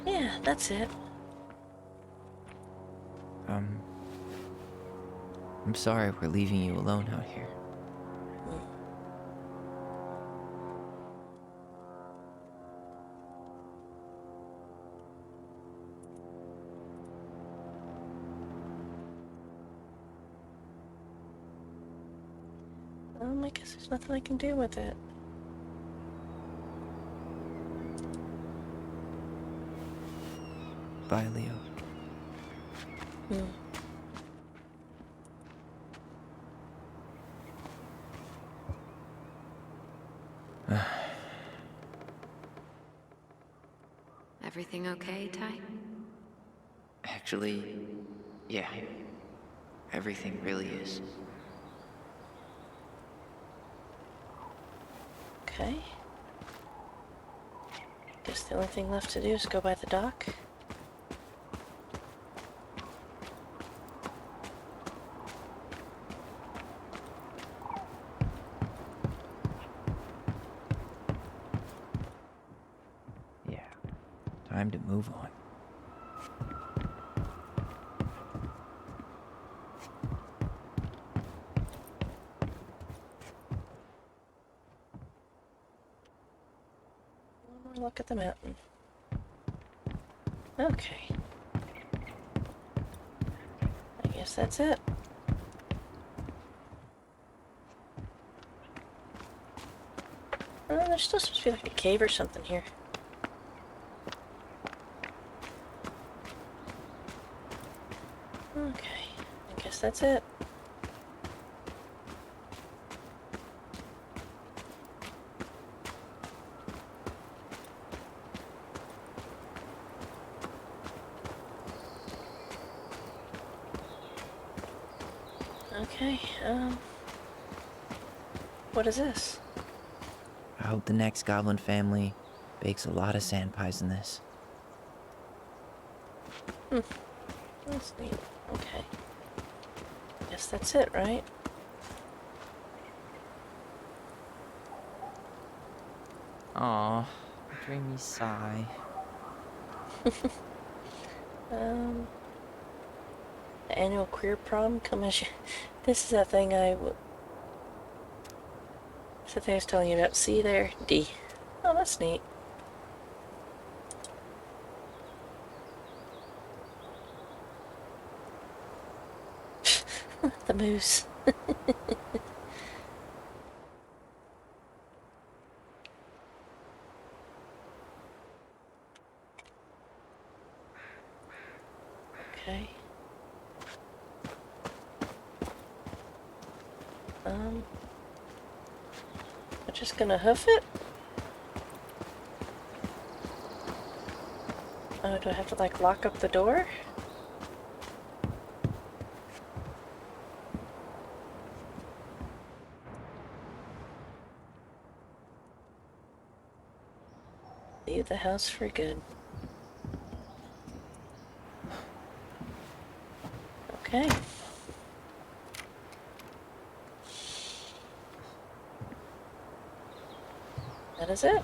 Yeah, that's it. I'm sorry we're leaving you alone out here. I guess there's nothing I can do with it. Bye, Leo. Everything okay, Ty? Actually, yeah. Everything really is. Okay. Guess the only thing left to do is go by the dock. Yeah. Time to move on. One more look at the mountain. Okay. I guess that's it. There's still supposed to be like a cave or something here. Okay, I guess that's it. Okay, what is this? I hope the next goblin family bakes a lot of sand pies in this. That's neat. Okay. Guess that's it, right? Aw, dreamy sigh. The annual queer prom commission. This is that thing it's the thing I was telling you about. See there? D. Oh, that's neat. The moose. Okay. I'm just gonna hoof it. Oh, do I have to like lock up the door? Leave the house for good. Okay. That is it.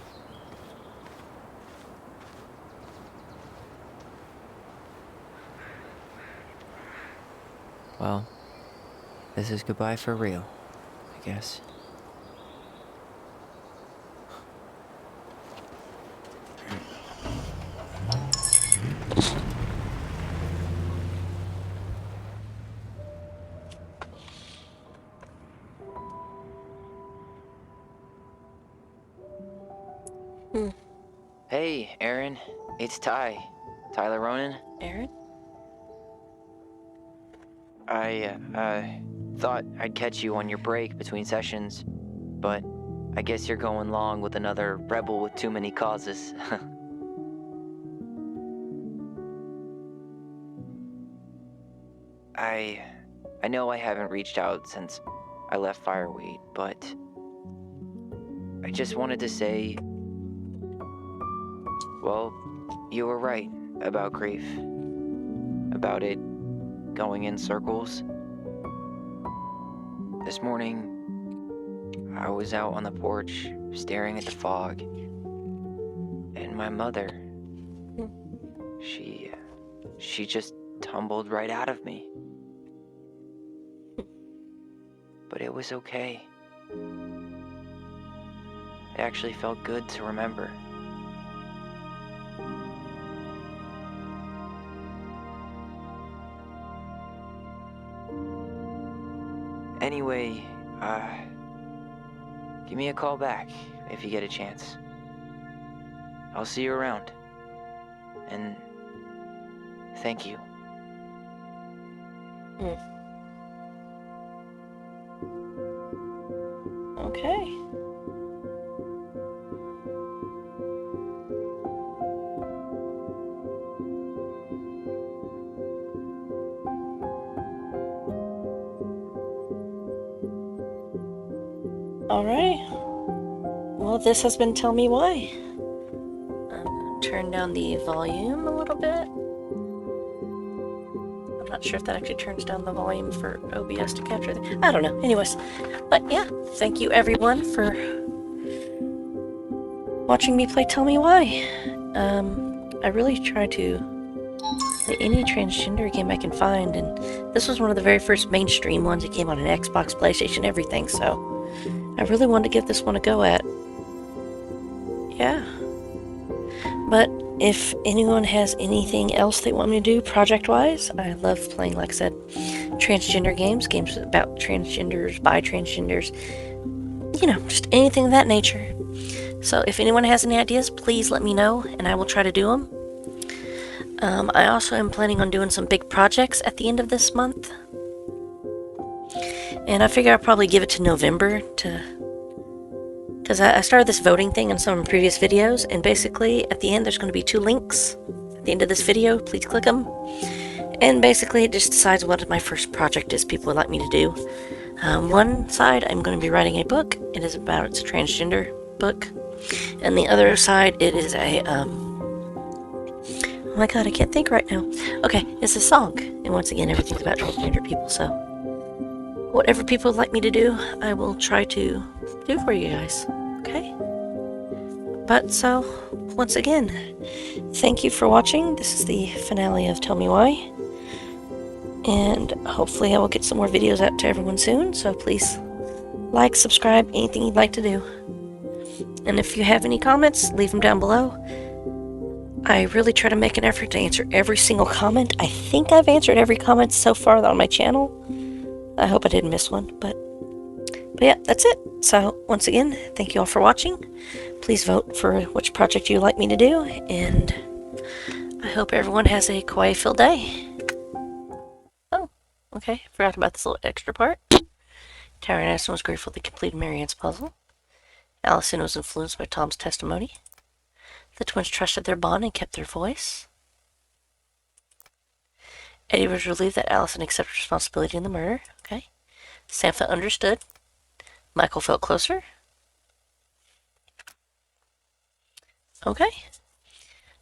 Well, this is goodbye for real, I guess. Hey, Aaron. It's Ty. Tyler Ronan. Aaron? I thought I'd catch you on your break between sessions, but I guess you're going along with another rebel with too many causes. I know I haven't reached out since I left Fireweed, but I just wanted to say, well, you were right about grief. About it going in circles. This morning, I was out on the porch staring at the fog, and my mother, she just tumbled right out of me. But it was okay. It actually felt good to remember. Anyway, give me a call back if you get a chance. I'll see you around. And thank you. Okay. Alright. Well, this has been Tell Me Why. Turn down the volume a little bit. I'm not sure if that actually turns down the volume for OBS to capture it. I don't know. Anyways. But yeah, thank you everyone for watching me play Tell Me Why. I really try to play any transgender game I can find, and this was one of the very first mainstream ones. It came on an Xbox, PlayStation, everything, so I really wanted to give this one a go at. Yeah. But if anyone has anything else they want me to do project-wise, I love playing, like I said, transgender games about transgenders, by transgenders, you know, just anything of that nature. So if anyone has any ideas, please let me know, and I will try to do them. I also am planning on doing some big projects at the end of this month. And I figure I'll probably give it to November because I started this voting thing in some previous videos, and basically at the end there's going to be 2 links at the end of this video. Please click them. And basically it just decides what my first project is people would like me to do. One side I'm going to be writing a book. It's a transgender book. And the other side it is a oh my god, I can't think right now. Okay, it's a song. And once again, everything's about transgender people, so whatever people would like me to do, I will try to do for you guys. Okay? But so, once again, thank you for watching. This is the finale of Tell Me Why. And hopefully I will get some more videos out to everyone soon, so please like, subscribe, anything you'd like to do. And if you have any comments, leave them down below. I really try to make an effort to answer every single comment. I think I've answered every comment so far on my channel. I hope I didn't miss one, but yeah, that's it. So, once again, thank you all for watching. Please vote for which project you'd like me to do, and I hope everyone has a kawaii-filled day. Oh, okay, forgot about this little extra part. Tara Anderson was grateful they completed Marianne's puzzle. Allison was influenced by Tom's testimony. The twins trusted their bond and kept their voice. Eddie was relieved that Allison accepted responsibility in the murder. Okay. Sampha understood. Michael felt closer. Okay.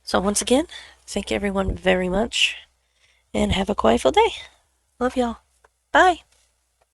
So once again, thank you everyone very much, and have a quietful day. Love y'all. Bye.